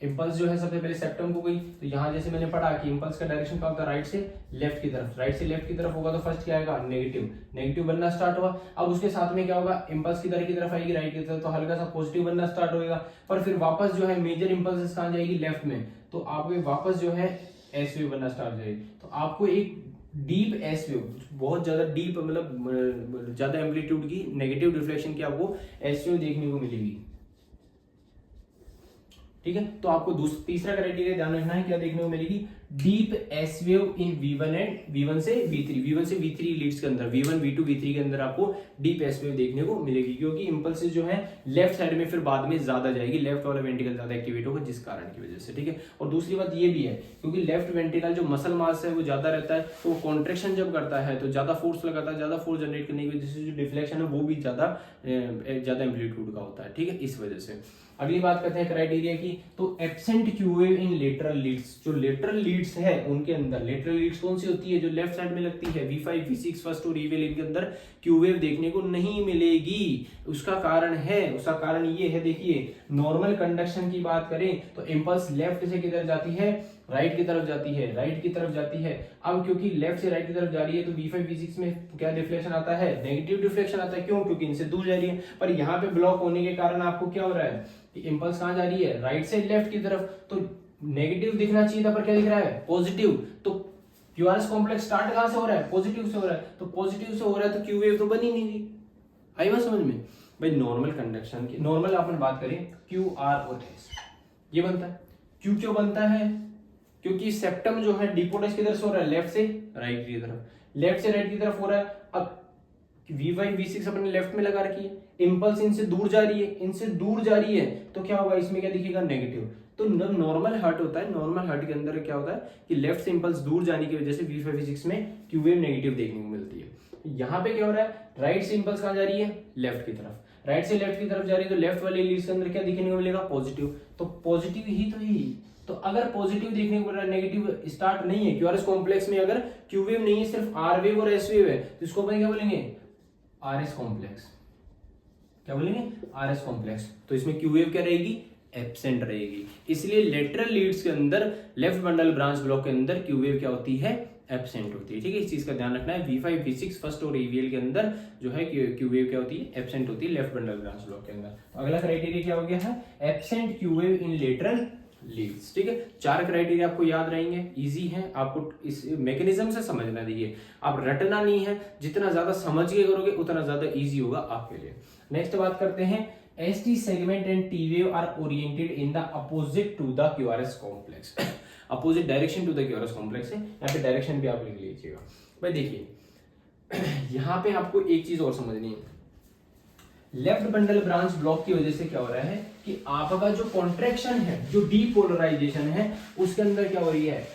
इंपल्स जो है सबसे पहले सेप्टम को गई, तो यहाँ जैसे मैंने पढ़ा कि इंपल्स का डायरेक्शन क्या होता है? राइट से लेफ्ट की तरफ। राइट से लेफ्ट की तरफ होगा तो फर्स्ट क्या आएगा? नेगेटिव। नेगेटिव बनना स्टार्ट हुआ। अब उसके साथ में क्या होगा? इंपल्स किधर की तरफ आएगी? राइट की तरफ, तो हल्का सा पॉजिटिव बनना स्टार्ट होगा। पर फिर वापस जो है मेजर इंपल्स कहाँ जाएगी? लेफ्ट में, तो आपको वापस जो है एस वेव बनना स्टार्ट हो जाएगी। तो आपको एक डीप एस वेव, बहुत ज्यादा डीप, मतलब ज्यादा एम्पलीट्यूड की नेगेटिव डिफ्लेक्शन की आपको एस वेव देखने को मिलेगी। ठीक है, तो आपको तीसरा क्राइटेरिया ध्यान रखना है, क्या देखने को मिलेगी? Deep S wave in V1 and V1 से V3, V1 से V3 लीड्स के अंदर, V1 V2 V3 के अंदर आपको डीप एस वेव देखने को मिलेगी। क्योंकि इंपल्सेस जो है लेफ्ट साइड में फिर बाद में ज्यादा जाएगी, लेफ्ट वाला वेंट्रिकल ज्यादा एक्टिवेट होगा जिस कारण की वजह से। ठीक है, और दूसरी बात ये भी है, क्योंकि लेफ्ट वेंट्रिकल जो मसल मास है वो ज्यादा रहता है, तो वो कॉन्ट्रेक्शन जब करता है तो ज्यादा फोर्स लगाता है, ज्यादा फोर्स जनरेट करने की वजह से जो डिफ्लेक्शन है वो भी ज्यादा एम्पलीट्यूड का होता है। ठीक है, इस वजह से। अगली बात करते हैं क्राइटेरिया की, तो absent Q wave in lateral leads. जो लेटरल लीड्स है उनके अंदर, लेटरल लीड्स कौन सी होती है? जो लेफ्ट साइड में लगती है, V5 V6 फर्स्ट और ईवेल, इनके अंदर क्यू वेव देखने को नहीं मिलेगी। उसका कारण ये है, देखिए नॉर्मल कंडक्शन की बात करें तो इंपल्स लेफ्ट से किधर जाती है? राइट की तरफ जाती है, राइट की तरफ जाती है। अब क्योंकि लेफ्ट से राइट की तरफ जा रही है तो V5 V6 में क्या डिफ्लेक्शन आता है? नेगेटिव डिफ्लेक्शन आता है। क्यों? क्योंकि इनसे दूर जा रही है। पर यहाँ पे ब्लॉक होने के कारण आपको क्या हो रहा है कि इंपल्स कहाँ जा रही है? राइट से लेफ्ट की तरफ, तो नेगेटिव दिखना चाहिए था पर क्या दिख रहा है? पॉजिटिव। तो क्यूआरएस कॉम्प्लेक्स स्टार्ट कहाँ से हो रहा है? पॉजिटिव से हो रहा है। तो पॉजिटिव से हो रहा है तो क्यू वेव तो बनी नहीं रही। आई बात समझ में? भाई नॉर्मल कंडक्शन की, नॉर्मल अपन बात करें क्यू आर और एस, ये बनता है। क्यू क्यों बनता है? क्योंकि सेप्टम जो है डिपोलाइज किधर से हो रहा है? लेफ्ट से राइट की तरफ, लेफ्ट से राइट की तरफ हो रहा है। अब V5 V6 अपने लेफ्ट में लगा रखी है, इंपल्स इनसे दूर जा रही है, इनसे दूर जा रही है, तो क्या होगा? इसमें क्या दिखेगा? नेगेटिव। तो नॉर्मल हार्ट होता है, नॉर्मल हार्ट के अंदर क्या होता है कि लेफ्ट से इंपल्स दूर जाने की वजह से V5 V6 में क्यू वेव नेगेटिव देखने को मिलती है। यहाँ पे क्या हो रहा है? राइट से इंपल्स कहाँ जा रही है? लेफ्ट की तरफ। राइट से लेफ्ट की तरफ जा रही है तो लेफ्ट वाले लीड्स के अंदर क्या दिखने को मिलेगा? पॉजिटिव। तो पॉजिटिव ही तो ही, तो अगर पॉजिटिव देखने को मिल रहा है, नेगेटिव स्टार्ट नहीं है, क्यूआरएस कॉम्प्लेक्स में अगर क्यू वेव नहीं है, सिर्फ आर वेव और एस वेव है, तो इसको अपन क्या बोलेंगे? RS complex. क्या बोलेंगे? RS complex. तो इसमें क्यू वेव क्या रहेगी? एब्सेंट रहेगी। इसलिए लेटरल लीड्स के अंदर, लेफ्ट बंडल ब्रांच ब्लॉक के अंदर क्यू वेव क्या होती है? एब्सेंट होती है। ठीक है, इस चीज का ध्यान रखना है। V5 V6 फर्स्ट और ईवीएल के अंदर जो है क्यू वेव क्या होती है? एब्सेंट होती है लेफ्ट बंडल ब्रांच ब्लॉक के अंदर। तो अगला क्राइटेरिया क्या हो गया है? Absent Q wave in lateral leads. ठीक है, 4 क्राइटेरिया आपको याद रहेंगे, इजी है, आपको इस मैकेनिज्म से समझना। देखिए, आप रटना नहीं है, जितना ज्यादा समझ के करोगे उतना ज्यादा इजी होगा आपके लिए। नेक्स्ट बात करते हैं, ST segment and T wave are oriented in the opposite to the QRS complex. Opposite direction to the QRS complex है, यहाँ पे डायरेक्शन भी आप लिख लीजिएगा। भाई देखिए, यहाँ पे आपको एक चीज और समझनी है, लेफ्ट बंडल ब्रांच ब्लॉक की वजह से क्या हो रहा है कि आपका जो कॉन्ट्रैक्शन है, जो डीपोलराइजेशन है, उसके अंदर क्या हो रही है?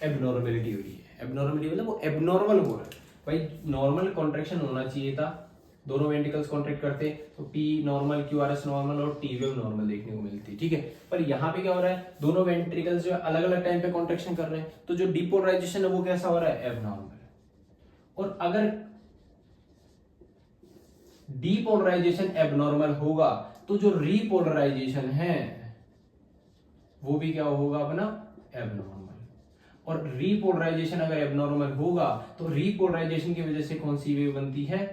एबनॉर्मलिटी हो रही है। एबनॉर्मलिटी मतलब वो एबनॉर्मल हो रहा है। भाई नॉर्मल कॉन्ट्रैक्शन होना चाहिए था, दोनों वेंट्रिकल्स कॉन्ट्रैक्ट करते तो T नॉर्मल, क्यूआरएस नॉर्मल और T वेव नॉर्मल देखने को मिलती। ठीक है, पर यहाँ पे क्या हो रहा है? दोनों वेंट्रिकल्स जो अलग अलग टाइम पे कॉन्ट्रैक्शन कर रहे हैं, तो जो डीपोलराइजेशन है वो कैसा हो रहा है? एबनॉर्मल। और अगर डीपोलराइजेशन एबनॉर्मल होगा तो जो रीपोलराइजेशन है वो भी क्या होगा? अपना एबनॉर्मल। और रीपोलराइजेशन अगर एबनॉर्मल होगा तो रीपोलराइजेशन की वजह से कौन सी वेव बनती है?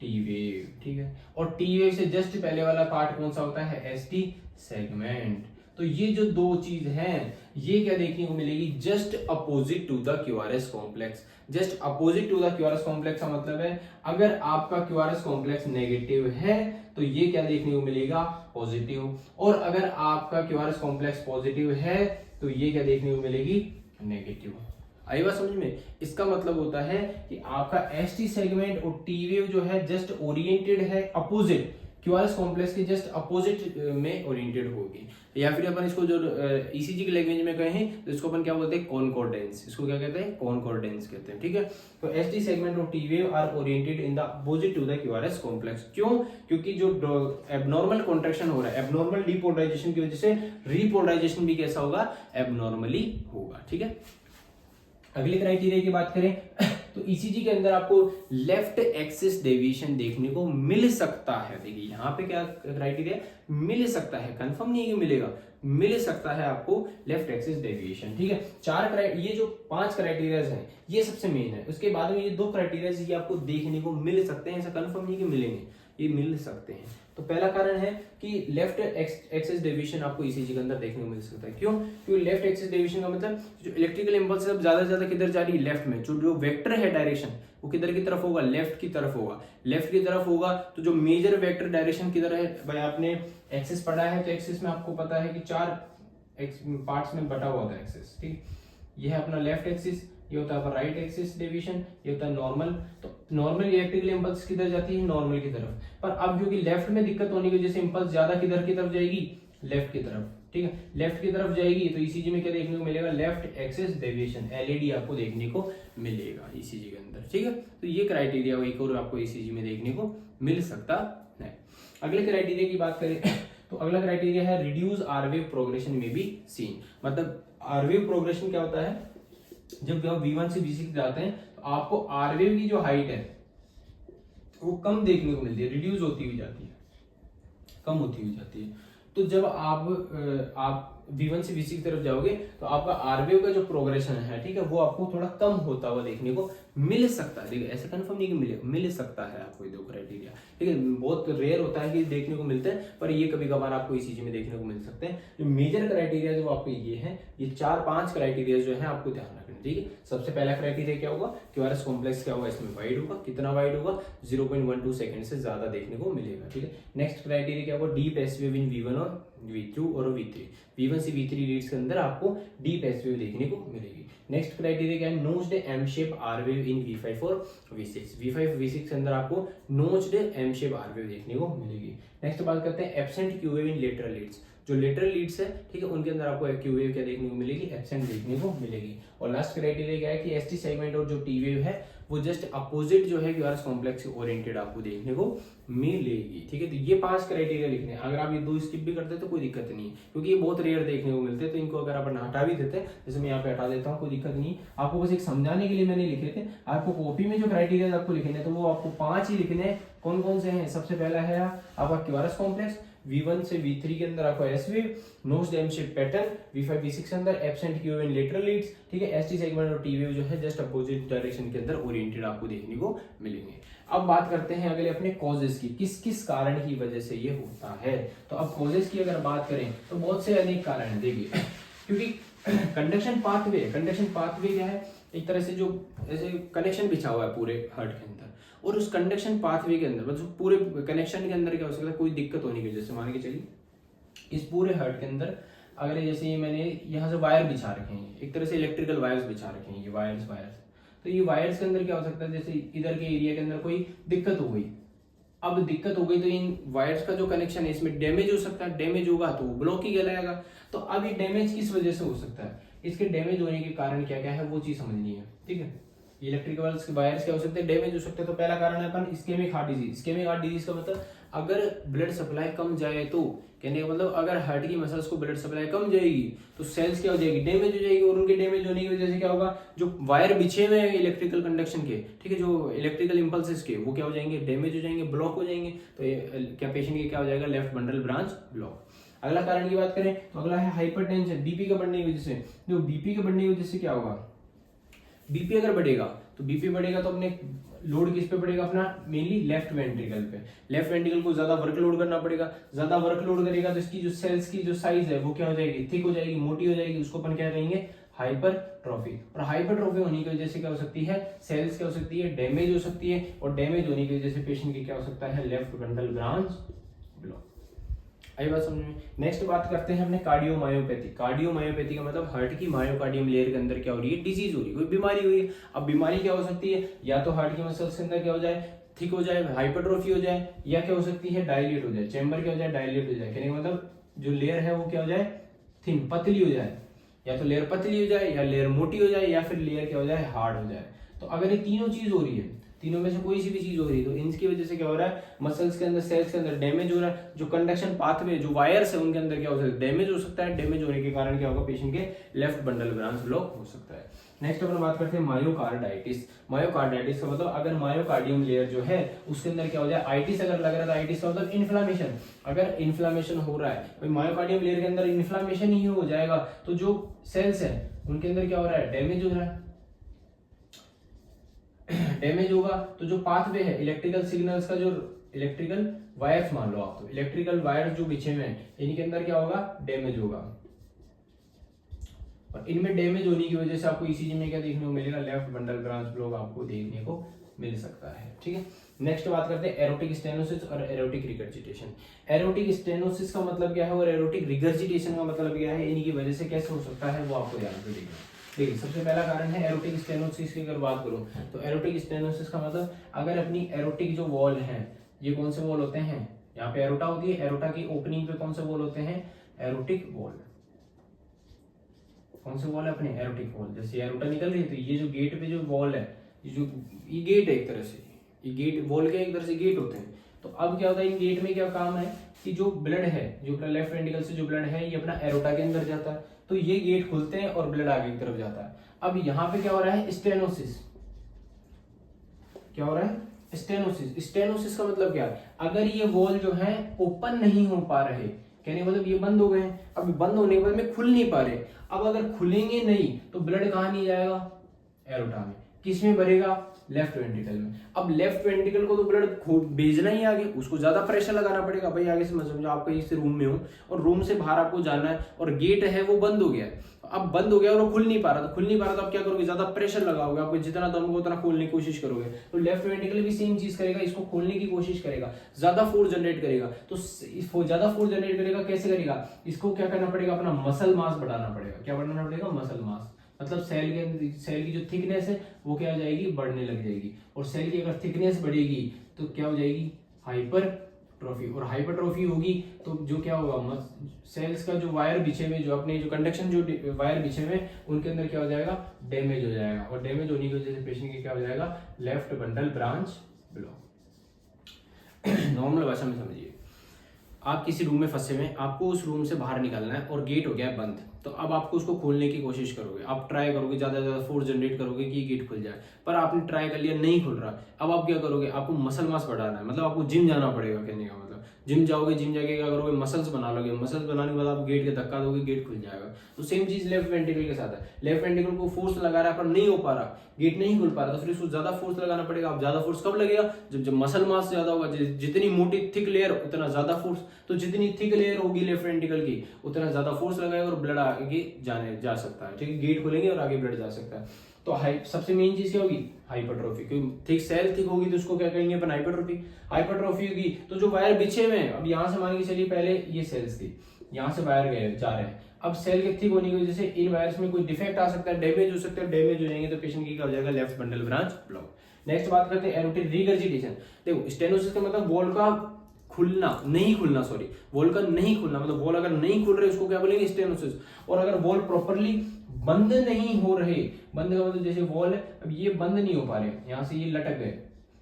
T wave. ठीक है, और टी वेव से जस्ट पहले वाला पार्ट कौन सा होता है? ST segment. तो ये जो दो चीज हैं, ये क्या देखने को मिलेगी? Just opposite to the QRS complex. Just opposite to the QRS complex का मतलब है, अगर आपका क्यूआरएस कॉम्प्लेक्स नेगेटिव है तो ये क्या देखने को मिलेगा? पॉजिटिव। और अगर आपका क्यूआरएस कॉम्प्लेक्स पॉजिटिव है तो ये क्या देखने को मिलेगी? नेगेटिव। आई बात समझ में? इसका मतलब होता है कि आपका एसटी सेगमेंट और टी वेव जो है जस्ट ओरिएंटेड है अपोजिट क्यूआरएस कॉम्प्लेक्स के जस्ट अपोजिट में ओरिएंटेड होगी, या फिर अपन इसको जो ईसीजी की लैंग्वेज में कहें तो इसको अपन क्या बोलते हैं, कॉनकॉर्डेंस। इसको क्या कहते हैं, कॉनकॉर्डेंस कहते हैं, ठीक है। तो ST segment of T wave are oriented in the opposite to the QRS complex. क्यों? क्योंकि जो एबनॉर्मल कॉन्ट्रैक्शन हो रहा है, एबनॉर्मल डीपोलराइजेशन की वजह से रीपोलराइजेशन भी कैसा होगा, एबनॉर्मली होगा, ठीक है। अगले क्राइटेरिया की बात करें तो ईसीजी के अंदर आपको लेफ्ट एक्सिस डेविएशन देखने को मिल सकता है। देखिए यहाँ पे क्या क्राइटेरिया, मिल सकता है, कंफर्म नहीं है कि मिलेगा, मिल सकता है आपको लेफ्ट एक्सिस डेविएशन, ठीक है। ये जो 5 क्राइटेरियाज हैं ये सबसे मेन है। उसके बाद में ये 2 क्राइटेरियाज ये आपको देखने को मिल सकते हैं, ऐसा कंफर्म नहीं कि मिलेंगे, ये मिल सकते हैं। तो पहला कारण है कि लेफ्ट एक्सिस डेविएशन आपको ईसीजी के अंदर देखने को मिल सकता है। क्यों? क्योंकि लेफ्ट एक्सिस डेविएशन का मतलब जो इलेक्ट्रिकल इंपल्स ज्यादा से ज्यादा किधर जा रही है, लेफ्ट में। जो वेक्टर है डायरेक्शन वो किधर की तरफ होगा, लेफ्ट की तरफ होगा। लेफ्ट की तरफ होगा तो जो मेजर वेक्टर डायरेक्शन किधर है, भाई आपने एक्सिस पढ़ा है तो एक्सिस में आपको पता है कि 4 पार्ट्स में बटा हुआ था एक्सिस, ठीक। ये है अपना लेफ्ट एक्सिस, ये होता है राइट एक्सिस डेविएशन, ये होता है नॉर्मल। तो नॉर्मल इलेक्ट्रिकल इंपल्स किधर जाती है, नॉर्मल की तरफ। पर अब क्योंकि लेफ्ट में दिक्कत होने की वजह से इंपल्स ज्यादा किधर की तरफ जाएगी, लेफ्ट की तरफ, ठीक है। लेफ्ट की तरफ जाएगी तो ईसीजी में क्या देखने को मिलेगा, लेफ्ट एक्सिस डेविएशन, एलईडी आपको देखने को मिलेगा ईसीजी के अंदर, ठीक है। तो ये क्राइटेरिया एक और आपको ईसीजी में देखने को मिल सकता है। अगले क्राइटेरिया की बात करें तो अगला क्राइटेरिया है रिड्यूस आर वेव प्रोग्रेशन में बी सीन। मतलब आर वेव प्रोग्रेशन क्या होता है, जब आप V1 से V6 जाते हैं तो आपको आर वेव की जो हाइट है वो कम देखने को मिलती है, रिड्यूस होती हुई जाती है, कम होती हुई जाती है। तो जब आप V1 से V6 की तरफ जाओगे तो आपका आरवेव का जो प्रोग्रेशन है, ठीक है, वो आपको थोड़ा कम होता हुआ देखने को मिल सकता है। देखिए ऐसा कंफर्म नहीं कि मिल सकता है आपको, ये 2 क्राइटेरिया, ठीक है। बहुत रेयर होता है कि देखने को मिलते हैं, पर ये कभी कभार आपको ईसीजी में देखने को मिल सकते हैं। जो मेजर क्राइटेरिया जो आपको ये है, ये 4-5 क्राइटेरिया जो है आपको ध्यान रखना, ठीक है। सबसे पहला क्राइटेरिया क्या होगा, क्यूआरएस कॉम्प्लेक्स क्या होगा, इसमें वाइड होगा। कितना वाइड होगा, 0.12 सेकंड से ज्यादा देखने को मिलेगा, ठीक है। नेक्स्ट क्राइटेरिया क्या होगा, deep S wave in V1 और V2 और V3। V1 से V3 रीड्स के अंदर आपको डीप एस वेव देखने को मिलेगी। नेक्स्ट क्राइटेरिया क्या है, notched M shape R wave in V5 और V6। V5 V6 के अंदर आपको notched M shape R wave देखने को मिलेगी। नेक्स्ट बात करते हैं absent Q wave in lateral leads. जो लेटरल लीड्स है, ठीक है, उनके अंदर आपको क्यू वेव क्या देखने को मिलेगी, एब्सेंट देखने को मिलेगी। और लास्ट क्राइटेरिया क्या है कि एसटी सेगमेंट और जो टी वेव है वो जस्ट अपोजिट जो है क्यूआरएस कॉम्प्लेक्स से ओरिएंटेड आपको देखने को मिलेगी, ठीक है। तो ये 5 क्राइटेरिया लिखने हैं। अगर आप ये 2 स्किप भी करते हैं तो कोई दिक्कत नहीं है, क्योंकि ये बहुत रेयर देखने को मिलते हैं। तो इनको अगर अपन हटा भी देते हैं, जैसे मैं यहाँ पे हटा देता हूँ, कोई दिक्कत नहीं। आपको बस एक समझाने के लिए मैंने लिखे थे। आपको कॉपी में जो क्राइटेरिया आपको लिखने तो वो आपको 5 ही लिखने हैं। कौन कौन से हैं, सबसे पहला है आपका क्यूआरएस कॉम्प्लेक्स, V1 से V3 के अंदर आपको S wave, notched M shape pattern, V5 V6 के अंदर absent Q in lateral leads, ठीक है। एसटी सेगमेंट और टी वेव जो है जस्ट अपोजिट डायरेक्शन के अंदर ओरिएंटेड आपको देखने को मिलेंगे। अब बात करते हैं अगले अपने कॉजेस की, किस किस कारण की वजह से ये होता है। तो अब कॉजेस की अगर बात करें तो बहुत से अनेक कारण है। देखिए क्योंकि कंडक्शन पाथवे क्या है, एक तरह से जो ऐसे कनेक्शन बिछा हुआ है पूरे हार्ट के अंदर, और उस कंडक्शन पाथवे के अंदर मतलब पूरे कनेक्शन के अंदर क्या हो सकता है, कोई दिक्कत होने की वजह से, मान के चलिए इस पूरे हार्ट के अंदर अगर जैसे मैंने यहाँ से वायर बिछा रखे हैं, एक तरह से इलेक्ट्रिकल वायर्स बिछा रखे हैं, ये वायर्स, तो ये वायर्स के अंदर क्या हो सकता है, जैसे इधर के एरिया के अंदर कोई दिक्कत हो गई। अब दिक्कत हो गई तो इन वायर्स का जो कनेक्शन है इसमें डैमेज हो सकता है, डैमेज होगा तो ब्लॉक ही कहलाएगा। तो अब ये डैमेज किस वजह से हो सकता है, इसके डैमेज होने के कारण क्या क्या है वो चीज समझनी है, ठीक है। इलेक्ट्रिकल वायर्स क्या हो सकते हैं, डैमेज हो सकते हैं। तो पहला कारण है अपन ischemic heart disease. Ischemic heart disease का मतलब अगर ब्लड सप्लाई कम जाए, तो कहने का मतलब अगर हार्ट की मसल्स को ब्लड सप्लाई कम जाएगी तो सेल्स क्या हो जाएगी, डैमेज हो जाएगी। और उनके डैमेज होने की वजह से क्या होगा, जो वायर बिछे हुए हैं इलेक्ट्रिकल कंडक्शन के, ठीक है, जो इलेक्ट्रिकल इंपल्सेस के, वो क्या हो जाएंगे, डैमेज हो जाएंगे, ब्लॉक हो जाएंगे। तो क्या पेशेंट के क्या हो जाएगा, लेफ्ट बंडल ब्रांच ब्लॉक। अगला कारण की बात करें तो अगला है हाइपरटेंशन, बीपी का बढ़ने की वजह से। जो बीपी के बढ़ने की वजह से क्या होगा, बीपी अगर बढ़ेगा तो बीपी बढ़ेगा तो अपने लोड किस पे पड़ेगा, अपना मेनली लेफ्ट वेंट्रिकल पे। लेफ्ट वेंट्रिकल को ज्यादा वर्कलोड करना पड़ेगा, ज्यादा वर्कलोड करेगा तो इसकी जो सेल्स की जो साइज है वो क्या हो जाएगी, थिक हो जाएगी, मोटी हो जाएगी। उसको अपन क्या कहेंगे, हाइपरट्रॉफी। और हाइपरट्रॉफी होने की वजह से क्या हो सकती है, सेल्स क्या हो सकती है, डैमेज हो सकती है। और डैमेज होने की वजह से पेशेंट की क्या हो सकता है, लेफ्ट बंडल ब्रांच ब्लॉक। आई बात समझ में। नेक्स्ट बात करते हैं अपने कार्डियोमायोपैथी। कार्डियोमायोपैथी का मतलब हार्ट की मायोकार्डियम लेयर के अंदर क्या हो रही है, डिजीज हो रही है, कोई बीमारी हुई है। अब बीमारी क्या हो सकती है, या तो हार्ट की मसल्स के अंदर क्या हो जाए, थिक हो जाए, हाइपरट्रोफी हो जाए, या क्या हो सकती है डायलेट हो जाए, चैम्बर क्या हो जाए डायलेट हो जाए, कहने का मतलब जो लेयर है वो क्या हो जाए थिन पतली हो जाए, या तो लेयर पतली हो जाए या लेयर मोटी हो जाए या फिर लेयर क्या हो जाए हार्ड हो जाए। तो अगर ये तीनों चीज हो रही है, तीनों में से कोई सी भी चीज हो रही है, तो इनकी वजह से क्या हो रहा है मसल्स के अंदर सेल्स के अंदर डैमेज हो रहा है, जो कंडक्शन पाथवे जो वायर्स है उनके अंदर क्या हो सकता है डैमेज हो सकता है, डैमेज होने के कारण क्या होगा पेशेंट के लेफ्ट बंडल ब्रांच ब्लॉक हो सकता है। नेक्स्ट अपन बात करते हैं मायोकार्डाइटिस। मायोकार्डाइटिस का मतलब अगर मायोकार्डियम लेयर जो है उसके अंदर क्या हो जाए आइटिस अगर लग रहा है, आइटिस का मतलब इन्फ्लामेशन, अगर इन्फ्लामेशन हो रहा है मायोकार्डियम लेयर के अंदर इन्फ्लामेशन ही हो जाएगा तो जो सेल्स है उनके अंदर क्या हो रहा है डैमेज हो रहा है, डैमेज होगा तो जो पाथवे है इलेक्ट्रिकल सिग्नल्स का जो इलेक्ट्रिकल वायर्स मान लो आप, तो इलेक्ट्रिकल वायर्स जो बिछे हुए हैं इनके अंदर क्या होगा डैमेज होगा, और इनमें डैमेज होने की वजह से आपको ईसीजी में क्या देखने को मिलेगा लेफ्ट बंडल ब्रांच ब्लॉक आपको देखने को मिल सकता है। ठीक है, नेक्स्ट बात करते हैं एरोटिक स्टेनोसिस और एरोटिक रिगर्जिटेशन। एरोटिक स्टेनोसिस का मतलब क्या है और एरोटिक रिगर्जिटेशन का मतलब क्या है, इनकी वजह से कैसे हो सकता है वो आपको ध्यान से देखना। देखिए सबसे पहला कारण है एरोटिक स्टेनोसिस की अगर बात करूं तो एरोटिक स्टेनोसिस का मतलब अगर अपनी एरोटिक जो वॉल है, ये कौन से वॉल होते हैं, यहाँ पे एरोटा होती है, एरोटा की ओपनिंग पे कौन से वॉल होते हैं एरोटिक वॉल, कौन से वॉल है अपने एरोटिक वॉल। जैसे एरोटा निकल रही है तो ये जो गेट पे जो वॉल है, ये गेट है एक तरह से, ये गेट वॉल के एक तरह से गेट होते हैं। तो अब क्या होता है इन गेट में क्या काम है कि जो ब्लड है जो अपना लेफ्ट वेंट्रिकल से जो ब्लड है ये अपना एरोटा के अंदर जाता है, तो ये गेट खुलते हैं और ब्लड आगे की तरफ जाता है। अब यहाँ पे क्या हो रहा है स्टेनोसिस, क्या हो रहा है स्टेनोसिस। स्टेनोसिस का मतलब क्या है, अगर ये वॉल जो है ओपन नहीं हो पा रहे, कहने का मतलब ये बंद हो गए हैं, अब बंद होने के बाद में खुल नहीं पा रहे, अब अगर खुलेंगे नहीं तो ब्लड कहाँ नहीं जाएगा एरोटा में, किस में भरेगा लेफ्ट वेंट्रिकल में। अब लेफ्ट वेंट्रिकल को तो ब्लड भेजना ही आगे, उसको ज्यादा प्रेशर लगाना पड़ेगा। भाई आगे से समझो आप कहीं से रूम में हो और रूम से बाहर आपको जाना है और गेट है वो बंद हो गया है, अब बंद हो गया और वो खुल नहीं पा रहा, तो खुल नहीं पा रहा तो आप क्या करोगे ज्यादा प्रेशर लगाओगे, आपको जितना दम होगा उतना खोलने की कोशिश करोगे। तो लेफ्ट वेंट्रिकल भी सेम चीज करेगा, इसको खोलने की कोशिश करेगा, ज्यादा फोर्स जनरेट करेगा। तो ज्यादा फोर्स जनरेट करेगा कैसे करेगा, इसको क्या करना पड़ेगा अपना मसल मास बढ़ाना पड़ेगा। क्या बढ़ाना पड़ेगा मसल मास, मतलब सेल की जो थिकनेस है वो क्या हो जाएगी बढ़ने लग जाएगी, और सेल की अगर थिकनेस बढ़ेगी तो क्या हो जाएगी हाइपरट्रॉफी, और हाइपरट्रॉफी होगी तो जो क्या होगा सेल्स का जो वायर बिछे हुए जो अपने जो कंडक्शन जो वायर बिछे हुए उनके अंदर क्या हो जाएगा डैमेज हो जाएगा, और डैमेज होने की वजह से पेशेंट की क्या हो जाएगा left bundle branch block. Normal भाषा में समझिए, आप किसी रूम में फंसे हुए, आपको उस रूम से बाहर निकलना है और गेट हो गया बंद, तो अब आपको उसको खोलने की कोशिश करोगे, आप ट्राई करोगे ज्यादा ज्यादा फोर्स जनरेट करोगे कि गेट खुल जाए, पर आपने ट्राई कर लिया नहीं खुल रहा। अब आप क्या करोगे, आपको मसल मास बढ़ाना है, मतलब आपको जिम जाना पड़ेगा, कहने का मतलब जिम जाओगे, जिम जाके क्या करोगे मसल्स बना लोगे, मसल्स बनाने के बाद आप गेट के धक्का दोगे गेट खुल जाएगा। तो सेम चीज लेफ्ट वेंट्रिकल के साथ है, लेफ्ट वेंट्रिकल को फोर्स लगा रहा है पर नहीं हो पा रहा, गेट नहीं खुल पा रहा, तो फिर उसको ज्यादा फोर्स लगाना पड़ेगा। अब ज्यादा फोर्स कब लगेगा, जब मसल मास ज्यादा होगा, जितनी मोटी थिक लेयर उतना ज्यादा फोर्स, तो जितनी थिक लेयर होगी लेफ्ट वेंट्रिकल की उतना ज्यादा फोर्स लगाएगा और ब्लड आगे जा सकता है। ठीक है, गेट खुलेंगे और आगे ब्लड जा सकता है। तो सबसे मेन चीज क्या होगी हाइपरट्रोफी, क्योंकि थिक सेल थिक होगी तो उसको क्या कहेंगे अपन हाइपरट्रोफी। हाइपरट्रोफी होगी तो जो वायर बिछे हुए हैं, अब यहाँ से मान के चलिए पहले ये सेल्स थी, यहाँ से वायर गए जा रहे हैं, अब सेल के थिक होने की वजह से इन वायर्स में कोई डिफेक्ट आ सकता है, डैमेज हो सकता है, डैमेज हो जाएंगे तो पेशेंट की क्या हो जाएगा left bundle branch block. Next बात करते हैं एरोटिक रिगर्जिटेशन। देखो स्टेनोसिस का मतलब वॉल का खुलना नहीं खुलना, सॉरी वॉल का नहीं खुलना, मतलब वॉल अगर नहीं खुल रहे उसको क्या बोलेंगे स्टेनोसिस। और अगर वॉल प्रॉपरली बंद नहीं हो रहे, बंद का मतलब जैसे वॉल है अब ये बंद नहीं हो पा रहे, यहाँ से ये लटक गए,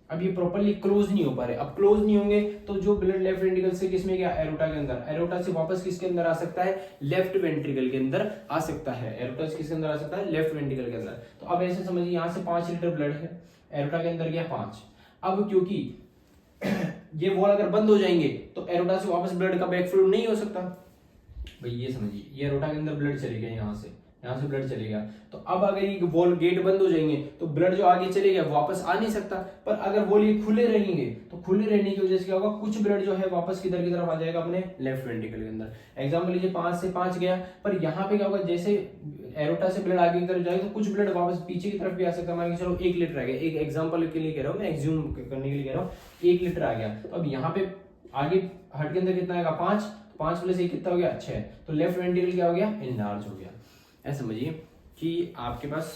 अब ये प्रॉपरली क्लोज नहीं हो पा रहे, अब क्लोज नहीं होंगे तो जो ब्लड लेफ्ट वेंट्रिकल से किसमें गया एरोटा के अंदर, एरोटा से वापस किसके अंदर आ सकता है लेफ्ट वेंट्रिकल के अंदर आ सकता है, एरोटा से किसके अंदर आ सकता है लेफ्ट वेंट्रिकल के अंदर। तो अब ऐसे समझिए यहाँ से 5 लीटर ब्लड है, एरोटा के अंदर गया 5, अब क्योंकि ये वॉल अगर बंद हो जाएंगे तो एरोटा से वापस ब्लड का बैकफ्लो नहीं हो सकता। भाई ये समझिए ये एरोटा के अंदर ब्लड चले गया, यहाँ से ब्लड चलेगा, तो अब अगर ये वॉल गेट बंद हो जाएंगे तो ब्लड जो आगे चलेगा वापस आ नहीं सकता। पर अगर वॉल ये खुले रहेंगे तो खुले रहने की वजह से क्या होगा कुछ ब्लड जो है वापस किधर की तरफ आ जाएगा अपने लेफ्ट वेंट्रिकल के अंदर। एग्जांपल लीजिए 5 से 5 गया, पर यहाँ पे क्या होगा जैसे एरोटा से ब्लड आगे की तरफ जाएगा तो कुछ ब्लड वापस पीछे की तरफ भी आ सकता है। मान के चलो 1 लीटर आ गया, एक एग्जाम्पल के लिए कह रहा हूँ मैं, एग्ज्यूम करने के लिए कह रहा हूँ 1 लीटर आ गया, तो अब यहाँ पे आगे हार्ट के अंदर कितना आएगा 5, 5 प्लस 1 कितना हो गया 6, तो लेफ्ट वेंट्रिकल क्या हो गया इनलार्ज हो गया। ऐसा समझिए कि आपके पास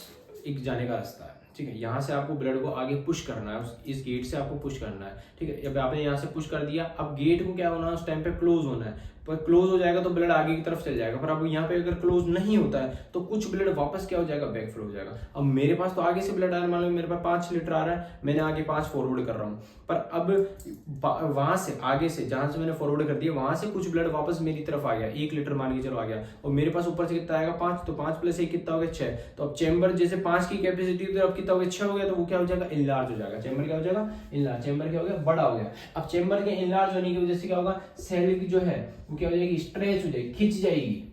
एक जाने का रास्ता है, ठीक है। यहाँ से आपको ब्लड को आगे पुश करना है, इस गेट से आपको पुश करना है, ठीक है। अब आपने यहाँ से पुश कर दिया, अब गेट को क्या होना है, उस टाइम पे क्लोज होना है। पर क्लोज हो जाएगा तो ब्लड आगे की तरफ चल जाएगा, पर अब यहाँ पे अगर क्लोज नहीं होता है तो कुछ ब्लड वापस क्या हो जाएगा, बैक फ्लो हो जाएगा। अब मेरे पास तो आगे से ब्लड आ रहा है, मान लो मेरे पास 5 लीटर आ रहा है, मैंने आगे 5 फॉरवर्ड कर रहा हूँ, पर अब वहां से आगे से जहां से मैंने फॉरवर्ड कर दिया वहां से कुछ ब्लड वापस मेरी तरफ आ गया, 1 लीटर मान के चलो आ गया, और मेरे पास ऊपर से कितना आएगा 5, तो 5 + 1 कितना हो गया 6। तो अब चैम्बर जैसे 5 की कैपेसिटी तो अब कितना हो गया 6 हो गया, तो वो क्या हो जाएगा, इनलार्ज हो जाएगा। चैम्बर क्या हो जाएगा, इनलार्ज। चैम्बर क्या हो गया, बड़ा हो गया। अब चैम्बर के इनलार्ज होने की वजह से क्या होगा, सेल की जो है वो क्या हो जाएगी, स्ट्रेच हो जाएगी, खिंच जाएगी।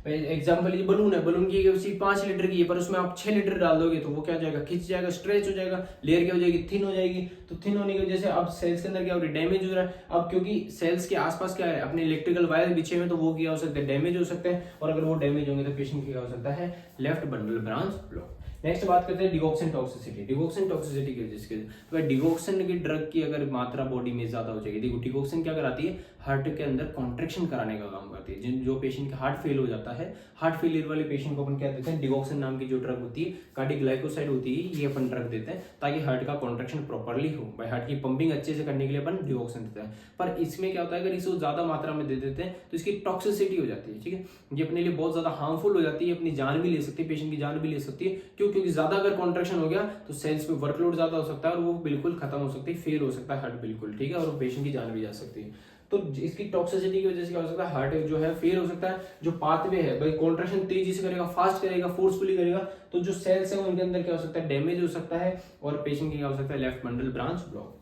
एग्जाम्पल ये बलून है, बलून की कैपेसिटी 5 लीटर की है, पर उसमें आप 6 लीटर डाल दोगे तो वो क्या हो जाएगा, खिंच जाएगा, स्ट्रेच हो जाएगा, लेयर क्या हो जाएगी, थिन हो जाएगी। तो थिन होने की वजह से अब सेल्स के अंदर क्या हो रहा है, डैमेज हो रहा है। अब क्योंकि सेल्स के आसपास क्या है, अपने इलेक्ट्रिकल वायर बिछे हुए, तो वो क्या हो सकता है, डैमेज हो सकते हैं, और अगर वो डैमेज होंगे तो पेशेंट क्या हो सकता है, left bundle branch block. Next बात करते हैं डिगॉक्सिन टॉक्सिसिटी। डिगॉक्सिन टॉक्सिसिटी की वजह से तो डिगॉक्सिन की ड्रग की अगर मात्रा बॉडी में ज्यादा हो जाएगी, देखो डिगॉक्सिन क्या कराती है, हार्ट के अंदर कॉन्ट्रेक्शन कराने का काम करती है। जो पेशेंट का हार्ट फेल हो जाता है, हार्ट फेलियर वाले पेशेंट को अपन क्या देते हैं, डिगॉक्सिन नाम की जो ड्रग होती है, कार्डियोग्लाइकोसाइड होती है, ये अपन ड्रग देते हैं ताकि हार्ट का कॉन्ट्रेक्शन प्रॉपर्ली हो, भाई हार्ट की पंपिंग अच्छे से करने के लिए अपन डिगॉक्सिन देते हैं। पर इसमें क्या होता है, अगर इसको ज्यादा मात्रा में दे देते हैं तो इसकी टॉक्सिसिटी हो जाती है, ठीक है। ये अपने लिए बहुत ज्यादा हार्मफुल हो जाती है, अपनी जान भी ले सकती है, पेशेंट की जान भी ले सकती है। क्यों, क्योंकि ज्यादा अगर कॉन्ट्रैक्शन हो गया तो सेल्स पे वर्कलोड ज्यादा हो सकता है और वो बिल्कुल खत्म हो सकती है, फेल हो सकता है हार्ट बिल्कुल, ठीक है, और पेशेंट की जान भी जा सकती है। तो इसकी टॉक्सिसिटी की वजह से क्या हो सकता है, हार्ट जो है फेल हो सकता है। जो पाथवे है भाई, कॉन्ट्रैक्शन तेजी से करेगा, फास्ट करेगा, फोर्सफुली करेगा, तो जो सेल्स है उनके अंदर क्या हो सकता है, डैमेज हो सकता है, और पेशेंट की क्या हो सकता है, left bundle branch block.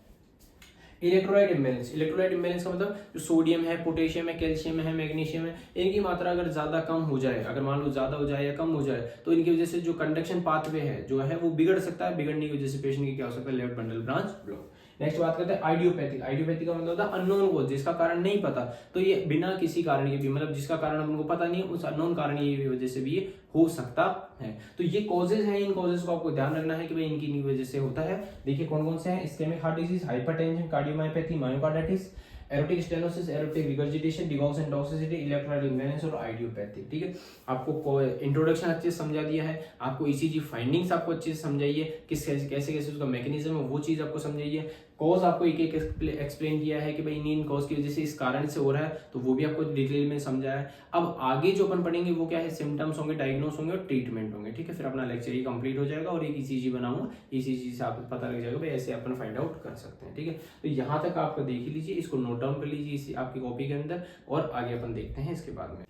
Electrolyte imbalance. Electrolyte imbalance का मतलब जो सोडियम है, पोटेशियम है, कैल्शियम है, मैग्नीशियम है, इनकी मात्रा अगर ज्यादा कम हो जाए, अगर मान लो ज्यादा हो जाए या कम हो जाए, तो इनकी वजह से जो कंडक्शन पाथवे है जो है वो बिगड़ सकता है। बिगड़ने की वजह से पेशेंट की क्या हो सकता है, left bundle branch block. Next बात करते हैं आइडियोपैथिक। आइडियोपैथिक का मतलब होता है अननोन कॉज, जिसका कारण नहीं पता, तो ये बिना किसी कारण के भी, मतलब जिसका कारण हमको पता नहीं है, उस अननोन कारण की वजह से भी ये हो सकता है। तो ये कॉजेज हैं, इन कॉजेज को आपको ध्यान रखना है कि भाई इनकी वजह से होता है। देखिए कौन कौन से हैं, ischaemic heart disease, hypertension, cardiomyopathy, myocarditis, aortic stenosis, aortic regurgitation, digoxin toxicity, electrolyte imbalance और आइडियोपैथी। ठीक है, आपको इंट्रोडक्शन अच्छे से समझा दिया है, आपको ईसीजी फाइंडिंग्स आपको अच्छे से समझाइए, किस कैसे कैसे उसका मैकेनिज्म है वो चीज आपको समझाइए। कॉज आपको एक एक एक्सप्लेन किया है कि भाई इन कॉज की वजह से इस कारण से हो रहा है, तो वो भी आपको डिटेल में समझाया है। अब आगे जो अपन पढ़ेंगे वो क्या है, सिम्टम्स होंगे, डायग्नोस होंगे और ट्रीटमेंट होंगे। ठीक है, फिर अपना लेक्चर ये कंप्लीट हो जाएगा और एक ईसीजी बनाऊंगा, ईसीजी से आपको पता लग जाएगा भाई ऐसे अपन फाइंड आउट कर सकते हैं। ठीक है, तो यहाँ तक आप देख लीजिए, इसको नोट डाउन कर लीजिए इसी आपकी कॉपी के अंदर, और आगे अपन देखते हैं इसके बाद में।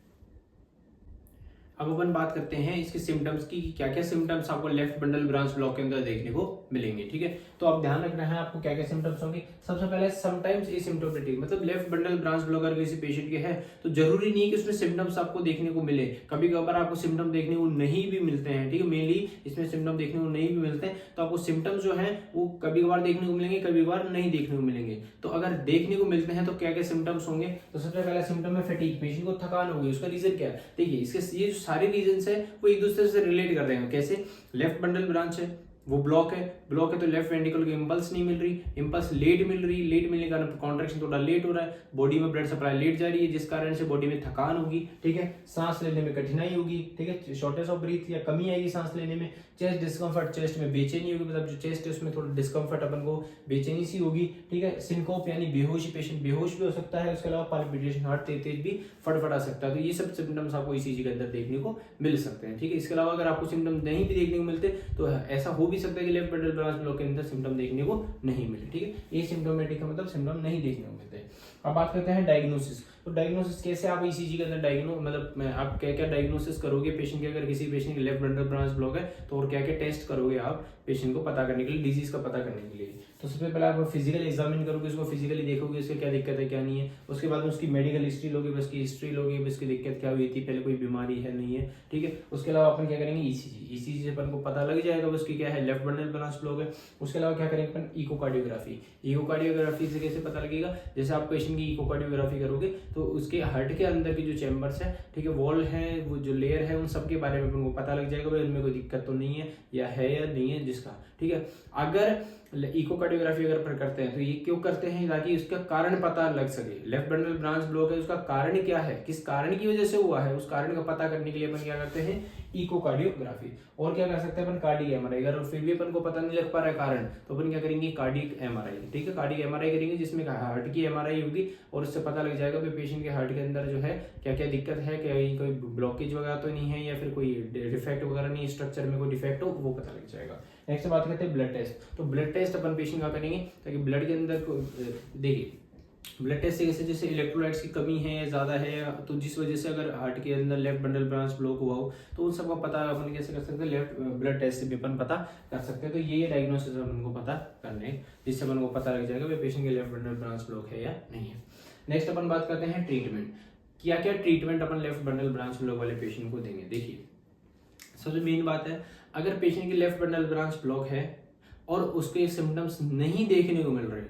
अब अपन बात करते हैं इसके सिम्टम्स की, क्या क्या सिम्टम्स आपको लेफ्ट बंडल ब्रांच ब्लॉक के अंदर देखने को मिलेंगे। ठीक है, तो आप ध्यान रखना है आपको क्या क्या सिम्टम्स होंगे। सबसे पहले समटाइम्स एसिम्प्टोमेटिक, मतलब लेफ्ट बंडल ब्रांच ब्लॉक अगर किसी पेशेंट के है तो जरूरी नहीं है कि उसमें सिम्टम्स आपको देखने को मिले, कभी कभार आपको सिम्टम देखने को नहीं भी मिलते हैं। ठीक है, मेनली इसमें सिम्टम देखने को नहीं भी मिलते हैं, तो आपको सिम्टम्स जो है वो कभी कभार देखने को मिलेंगे, कभी कभार नहीं देखने को मिलेंगे। तो अगर देखने को मिलते हैं तो क्या क्या सिम्टम्स होंगे, तो सबसे पहला सिम्टम है फैटीग, पेशेंट को थकान होगी। उसका रीजन क्या है, देखिए इसके ये जो सारे रीजन है वो एक दूसरे से रिलेट कर रहे हैं। कैसे, लेफ्ट बंडल ब्रांच है वो ब्लॉक है तो लेफ्ट वेंट्रिकल की इंपल्स नहीं मिल रही, इंपल्स लेट मिल रही, लेट मिलने का कॉन्ट्रैक्शन थोड़ा लेट हो रहा है, बॉडी में ब्लड सप्लाई लेट जा रही है, जिस कारण से बॉडी में थकान होगी। ठीक है, सांस लेने में कठिनाई होगी। ठीक है, शॉर्टनेस ऑफ ब्रीथ या कमी आएगी सांस लेने में। चेस्ट डिस्कम्फर्ट, चेस्ट में बेचैनी होगी, मतलब जो चेस्ट है उसमें थोड़ा डिस्कम्फर्ट, अपन को बेचैनी सी होगी। ठीक है, सिनकोप यानी बेहोशी, पेशेंट बेहोश भी हो सकता है। उसके अलावा पाल्पिटेशन, हार्ट तेज भी फटफटा सकता है। तो ये सब सिम्टम्स आपको ईसीजी के अंदर देखने को मिल सकते हैं। ठीक है, इसके अलावा अगर आपको सिम्टम नहीं भी देखने को मिलते तो ऐसा हो भी सकता है कि लेफ्ट बंडल ब्रांच ब्लॉक के अंदर सिम्टम देखने को नहीं मिले। ठीक है, ये सिम्टोमेटिक का मतलब सिम्टम नहीं देखने को मिलते हैं। अब बात करते हैं डायग्नोसिस। तो डायग्नोसिस कैसे आप ईसीजी के अंदर मतलब आप क्या क्या डायग्नोसिस करोगे पेशेंट के, अगर किसी पेशेंट के लेफ्ट बंडल ब्रांच ब्लॉक है तो और क्या क्या टेस्ट करोगे आप पेशेंट को पता करने के लिए, डिजीज का पता करने के लिए। तो सबसे पहले आप फिजिकल एग्जामिन करोगे, उसको फिजिकली देखोगे उसके क्या दिक्कत है क्या नहीं है। उसके बाद में उसकी मेडिकल हिस्ट्री लोगे, बस की हिस्ट्री लोगे, बस की दिक्कत क्या हुई थी, पहले कोई बीमारी है नहीं है। ठीक है, उसके अलावा अपन क्या करेंगे, ईसीजी से अपन को पता लग जाएगा उसकी क्या है, लेफ्ट बंडल ब्रांच ब्लॉक है। उसके अलावा क्या करेंगे अपन, इकोकार्डियोग्राफी। इकोकार्डियोग्राफी से कैसे पता लगेगा, जैसे आप पेशेंट की इकोकार्डियोग्राफी करोगे तो उसके हार्ट के अंदर की जो चैम्बर्स है, ठीक है, वॉल है, वो जो लेयर है, उन सब के बारे में अपन को पता लग जाएगा भाई उनमें कोई दिक्कत तो नहीं है या नहीं है जिसका। ठीक है, अगर इकोकार्डियोग्राफी अगर करते हैं तो ये क्यों करते हैं, ताकि उसका कारण पता लग सके। लेफ्ट बंडल ब्रांच ब्लॉक है, उसका कारण क्या है, किस कारण की वजह से हुआ है, उस कारण का पता करने के लिए अपन क्या करते हैं, इकोकार्डियोग्राफी। और क्या कर सकते हैं अपन, कार्डियक एमआरआई। अगर फिर भी अपन को पता नहीं लग पा रहा है कारण, तो अपन क्या करेंगे, कार्डियक एमआरआई, ठीक है, कार्डियक एमआरआई करेंगे जिसमें हार्ट की एमआरआई होगी और उससे पता लग जाएगा कि पेशेंट के हार्ट के अंदर जो है क्या क्या दिक्कत है, क्या कोई ब्लॉकेज वगैरह तो नहीं है या फिर कोई डिफेक्ट वगैरह नहीं, स्ट्रक्चर में कोई डिफेक्ट हो, वो पता लग जाएगा। नेक्स्ट बात करते हैं ब्लड टेस्ट। तो ब्लड टेस्ट अपन पेशेंट का करेंगे ताकि ब्लड के अंदर देखिए ब्लड टेस्ट से कैसे, जैसे इलेक्ट्रोलाइट्स की कमी है या ज़्यादा है, तो जिस वजह से अगर हार्ट के अंदर लेफ्ट बंडल ब्रांच ब्लॉक हुआ हो, तो उन सबका पता अपन कैसे कर सकते हैं, लेफ्ट ब्लड टेस्ट से भी अपन पता कर सकते हैं। तो ये डायग्नोसिस अपन को पता करने, जिससे अपन को पता लग जाएगा कि पेशेंट के लेफ्ट बंडल ब्रांच ब्लॉक है या नहीं है। नेक्स्ट अपन बात करते हैं ट्रीटमेंट। क्या क्या ट्रीटमेंट अपन लेफ्ट बंडल ब्रांच ब्लॉक वाले पेशेंट को देंगे। देखिए सबसे मेन बात है, अगर पेशेंट की लेफ्ट बंडल ब्रांच ब्लॉक है और उसके सिम्टम्स नहीं देखने को मिल रहे,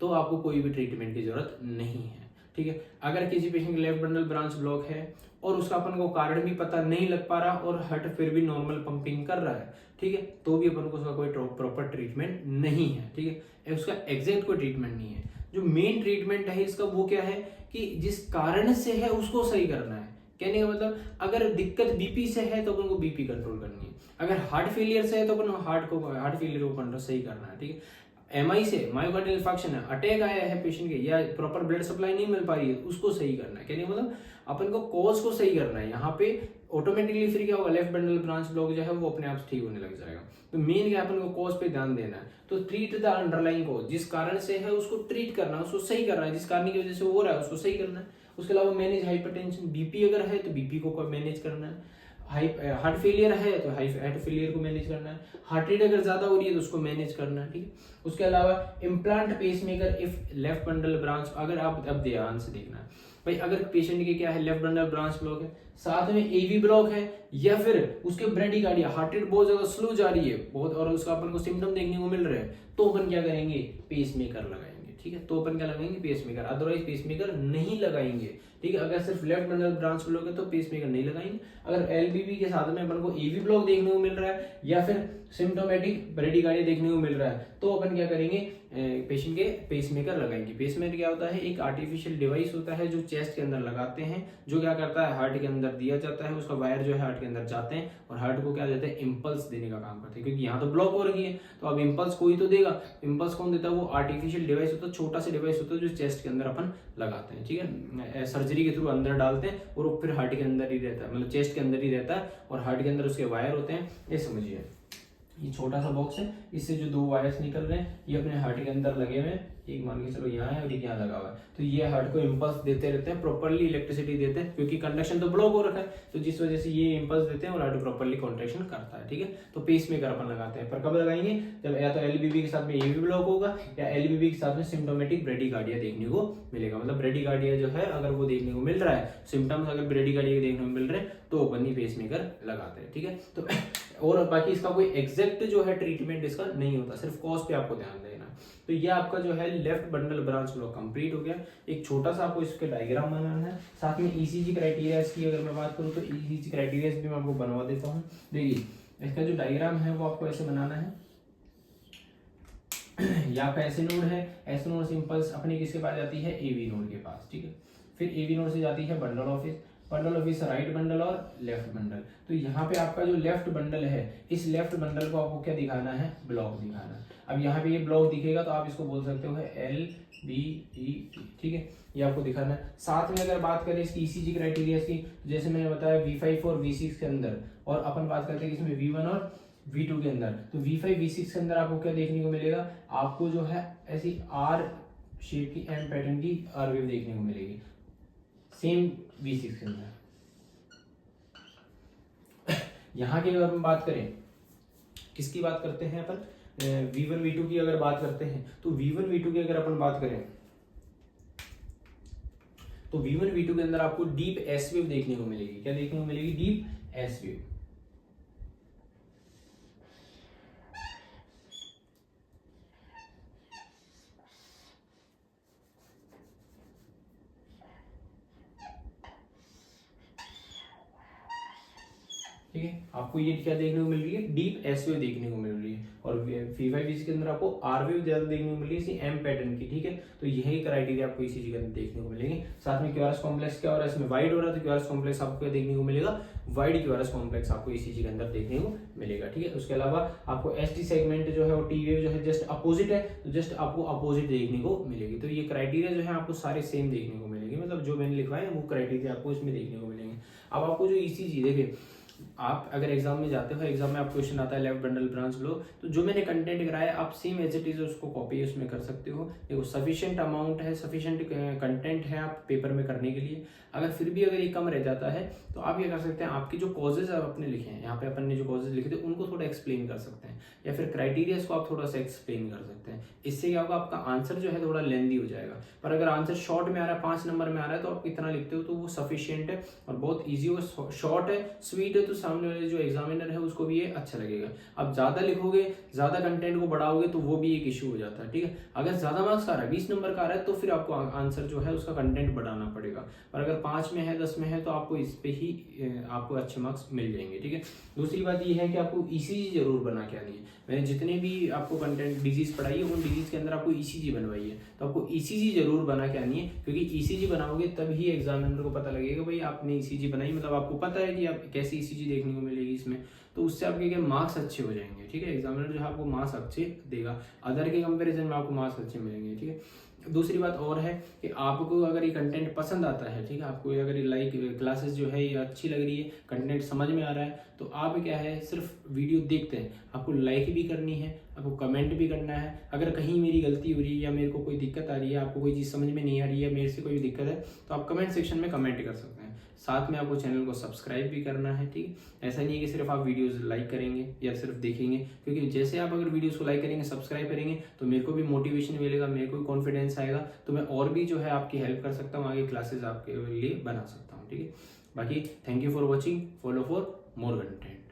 तो आपको कोई भी ट्रीटमेंट की जरूरत नहीं है, ठीक है। अगर किसी पेशेंट की लेफ्ट बंडल ब्रांच ब्लॉक है और उसका अपन को कारण भी पता नहीं लग पा रहा और हार्ट फिर भी नॉर्मल पंपिंग कर रहा है, ठीक है, तो भी अपन को उसका कोई प्रॉपर ट्रीटमेंट नहीं है, ठीक है, उसका एग्जैक्ट कोई ट्रीटमेंट नहीं है। जो मेन ट्रीटमेंट है इसका वो क्या है कि जिस कारण से है उसको सही करना है। कहने का मतलब, अगर दिक्कत बीपी से है तो अपन को बीपी कंट्रोल करनी है, अगर हार्ट फेलियर से है तो अपन हार्ट फेलियर को कंट्रोल सही करना है, ठीक है। एमआई से मायोकार्डियल इंफार्क्शन है, अटैक आया है पेशेंट के या प्रॉपर ब्लड सप्लाई नहीं मिल पा रही है, उसको सही करना है। कहने का मतलब अपन को कॉज को सही करना है। यहाँ पे ऑटोमेटिकली फिर क्या होगा, लेफ्ट बंडल ब्रांच ब्लॉक जो है वो अपने आप ठीक होने लग जाएगा। तो मेन क्या अपन को कॉज पे ध्यान देना है। तो ट्रीट द अंडरलाइंग कॉज, जिस कारण से है उसको ट्रीट करना है, उसको सही करना है, जिस कारण की वजह से हो रहा है उसको सही करना है। उसके अलावा मैनेज हाइपरटेंशन, बीपी अगर है तो बीपी को मैनेज करना है, हार्ट फेलियर है तो हार्ट फेलियर को मैनेज करना है, हार्ट रेट अगर ज्यादा हो रही है तो उसको मैनेज करना है, ठीक है। उसके अलावा implant pacemaker if left bundle branch, अगर आप अब ध्यान से देखना है भाई, अगर पेशेंट के क्या है, लेफ्ट बंडल ब्रांच ब्लॉक है, साथ में एवी ब्लॉक है, या फिर उसके ब्रेडिकार्डिया, हार्ट रेट बहुत ज्यादा स्लो जा रही है बहुत, और उसका अपन को सिम्टम देखने को मिल रहे हैं, तो अपन क्या करेंगे, पेसमेकर लगाएंगे, ठीक है। तो अपन क्या लगाएंगे, पेसमेकर, अदरवाइज पेसमेकर नहीं लगाएंगे, ठीक है। अगर सिर्फ लेफ्ट बंडल ब्रांच ब्लॉक है तो पेसमेकर नहीं लगाएंगे। अगर एलबीबी के साथ में अपन को एवी ब्लॉक देखने को मिल रहा है या फिर सिम्टोमेटिक ब्रेडिकार्डिया देखने को मिल रहा है, तो अपन क्या करेंगे, पेशेंट के पेसमेकर लगाएंगे। पेसमेकर क्या होता है, एक आर्टिफिशियल डिवाइस होता है जो चेस्ट के अंदर लगाते हैं, जो क्या करता है, हार्ट के अंदर दिया जाता है, उसका वायर जो है हार्ट के अंदर जाते हैं और हार्ट को क्या देते हैं, इंपल्स देने का काम करते हैं, क्योंकि यहाँ तो ब्लॉक हो रही है, तो अब इंपल्स कोई तो देगा। इंपल्स कौन देता है, वो आर्टिफिशियल डिवाइस होता है, छोटा सा डिवाइस होता है जो चेस्ट के अंदर अपन लगाते हैं, ठीक है, सर्जरी के थ्रू अंदर डालते हैं और वो फिर हार्ट के अंदर ही रहता है, मतलब चेस्ट के अंदर ही रहता है और हार्ट के अंदर उसके वायर होते हैं। ये समझिए, ये छोटा सा बॉक्स है, इससे जो दो वायर्स निकल रहे हैं ये अपने हार्ट के अंदर लगे हुए हैं, एक मान के चलो यहाँ है और एक यहाँ लगा हुआ है, तो ये हार्ट को इंपल्स देते रहते हैं, प्रॉपर्ली इलेक्ट्रिसिटी देते हैं, क्योंकि कंडक्शन तो ब्लॉक हो रखा है, तो जिस वजह से ये इंपल्स देते हैं और हार्ट प्रॉपर्ली कॉन्ट्रैक्शन करता है, ठीक है। तो पेस मेकर अपन लगाते हैं, पर कब लगाएंगे, जब या तो एलबीबी के साथ में एवी ब्लॉक होगा या एलबीबी के साथ में सिम्टोमेटिक ब्रेडिकार्डिया देखने को मिलेगा। मतलब ब्रेडिकार्डिया जो है अगर वो देखने को मिल रहा है, सिम्टम्स अगर ब्रेडिकार्डिया के देखने को मिल रहे हैं, तो अपन ही पेस मेकर लगाते हैं, ठीक है। तो और बाकी इसका कोई एग्जैक्ट जो है ट्रीटमेंट इसका नहीं होता, सिर्फ कॉज पे आपको ध्यान देना। तो ये आपका जो है left bundle branch block complete हो गया। एक छोटा सा आपको इसके डायग्राम बनाना है, साथ में ईसीजी क्राइटेरिया की अगर मैं बात करूं तो ईसीजी क्राइटेरिया भी मैं आपको बनवा देता हूं। देखिए इसका जो डायग्राम है वो आपको ऐसे बनाना है, या आपका ऐसे नोड है, ऐसे नोड से इंपल्स अपने किसके पास जाती है, एवी नोड के पास, ठीक है। फिर एवी नोड से जाती है bundle of His, bundle of His right bundle और लेफ्ट बंडल। तो यहाँ पे आपका जो लेफ्ट बंडल है, इस लेफ्ट बंडल को आपको क्या दिखाना है, ब्लॉक दिखाना है। अब यहाँ पे ये ब्लॉक दिखेगा तो आप इसको बोल सकते हो एल बी ई टी, ठीक है, ये आपको दिखाना है। साथ में अगर बात करें इसकी ईसीजी क्राइटेरिया की, जैसे मैंने बताया V5 और V6 के अंदर, और अपन बात करते हैं इसमें V1 और V2 के अंदर, तो V5 V6 के अंदर आपको क्या देखने को मिलेगा, आपको जो है ऐसी आर शेप की एम पैटर्न की आर वेव देखने को मिलेगी, सेम V6 के अंदर। यहाँ की अगर हम बात करें, किसकी बात करते हैं अपन, V1 V2 की अगर बात करते हैं, तो V1 V2 की अगर अपन बात करें तो V1 V2 के अंदर आपको डीप एस वेव देखने को मिलेगी। क्या देखने को मिलेगी, डीप एस वेव। ठीक ठीक है। आपको ये क्या देखने को मिल रही है, डीप एस वेव देखने को मिल रही है, और V5 के अंदर आपको आर वेव ज्यादा देखने को मिल रही है इसी एम पैटर्न की, ठीक है। तो यही क्राइटेरिया आपको ईसीजी के अंदर देखने को मिलेंगे। साथ में क्यूआरएस कॉम्प्लेक्स क्या हो रहा है, इसमें वाइड हो रहा है, तो क्यूआरएस कॉम्प्लेक्स आपको देखने को मिलेगा, वाइड क्यूआरएस कॉम्प्लेक्स आपको ईसीजी के अंदर देखने को मिलेगा, ठीक है। उसके अलावा आपको एसटी सेगमेंट जो है और टी वेव जो है जस्ट अपोजिट है, तो जस्ट आपको अपोजिट देखने को मिलेगी। तो ये क्राइटेरिया जो है आपको सारे सेम देखने को मिलेंगे, मतलब जो मैंने लिखवाए वो क्राइटेरिया आपको इसमें देखने को मिलेंगे। अब आपको जो ईसीजी देखिए, आप अगर एग्जाम में जाते हो, एग्जाम में आपको क्वेश्चन आता है लेफ्ट बंडल ब्रांच ब्लॉक, तो जो मैंने कंटेंट कराया आप सेम एज इट इज उसको कॉपी उसमें कर सकते हो। देखो सफिशिएंट अमाउंट है, सफिशिएंट कंटेंट है आप पेपर में करने के लिए। अगर फिर भी अगर ये कम रह जाता है तो आप ये कर सकते हैं, आपके जो कॉजेज आपने लिखे हैं यहाँ पे, अपन ने जो कॉजेज लिखे थे उनको थोड़ा एक्सप्लेन कर सकते हैं, या फिर क्राइटेरियाज को आप थोड़ा सा एक्सप्लेन कर सकते हैं। इससे क्या होगा, आपका आंसर जो है थोड़ा लेंदी हो जाएगा। पर अगर आंसर शॉर्ट में आ रहा है, 5 नंबर में आ रहा है, तो आप इतना लिखते हो तो वो सफिशियंट है और बहुत ईजी हो, शॉर्ट है, स्वीट है, तो सामने वाले जो एग्जामिनर है उसको भी ये अच्छा लगेगा। अब ज्यादा लिखोगे, ज्यादा कंटेंट को बढ़ाओगे तो वो भी एक इशू हो जाता है, ठीक है। अगर ज्यादा मार्क्स आ रहा है, 20 नंबर का आ रहा है, तो फिर आपको आंसर जो है उसका कंटेंट बढ़ाना पड़ेगा। पर अगर 5 में है, 10 में है, तो आपको इस पे ही आपको अच्छे मार्क्स मिल जाएंगे, ठीक है। दूसरी बात ये है कि आपको ईसीजी जरूर बना के आनी है। मैंने जितने भी आपको कंटेंट डिजीज पढ़ाई है उन डिजीज के अंदर आपको ईसीजी बनवाई है, तो आपको ईसीजी जरूर बना के आनी है, क्योंकि ईसीजी बनाओगे तभी एग्जामिनर को पता लगेगा भाई आपने ईसीजी बनाई, मतलब आपको पता है कि आप कैसी ईसीजी देखने को मिलेगी इसमें, तो उससे आपके क्या मार्क्स अच्छे हो जाएंगे, ठीक है। एग्जामिनर जो है आपको मार्क्स अच्छे देगा, अदर के कंपैरिजन में आपको मार्क्स अच्छे मिलेंगे, ठीक है। दूसरी बात और है कि आपको अगर ये कंटेंट पसंद आता है, ठीक है, आपको अगर ये लाइक क्लासेस जो है ये अच्छी लग रही है, कंटेंट समझ में आ रहा है, तो आप क्या है सिर्फ वीडियो देखते हैं, आपको लाइक भी करनी है, आपको कमेंट भी करना है। अगर कहीं मेरी गलती हो रही है या मेरे को कोई दिक्कत आ रही है, आपको कोई चीज़ समझ में नहीं आ रही है, मेरे से कोई दिक्कत है, तो आप कमेंट सेक्शन में कमेंट कर सकते हैं। साथ में आपको चैनल को सब्सक्राइब भी करना है, ठीक है। ऐसा नहीं है कि सिर्फ आप वीडियोस लाइक करेंगे या सिर्फ देखेंगे, क्योंकि जैसे आप अगर वीडियोस को लाइक करेंगे, सब्सक्राइब करेंगे, तो मेरे को भी मोटिवेशन मिलेगा, मेरे को भी कॉन्फिडेंस आएगा, तो मैं और भी जो है आपकी हेल्प कर सकता हूँ, आगे क्लासेस आपके लिए बना सकता हूँ, ठीक है। बाकी thank you for watching, follow for more content.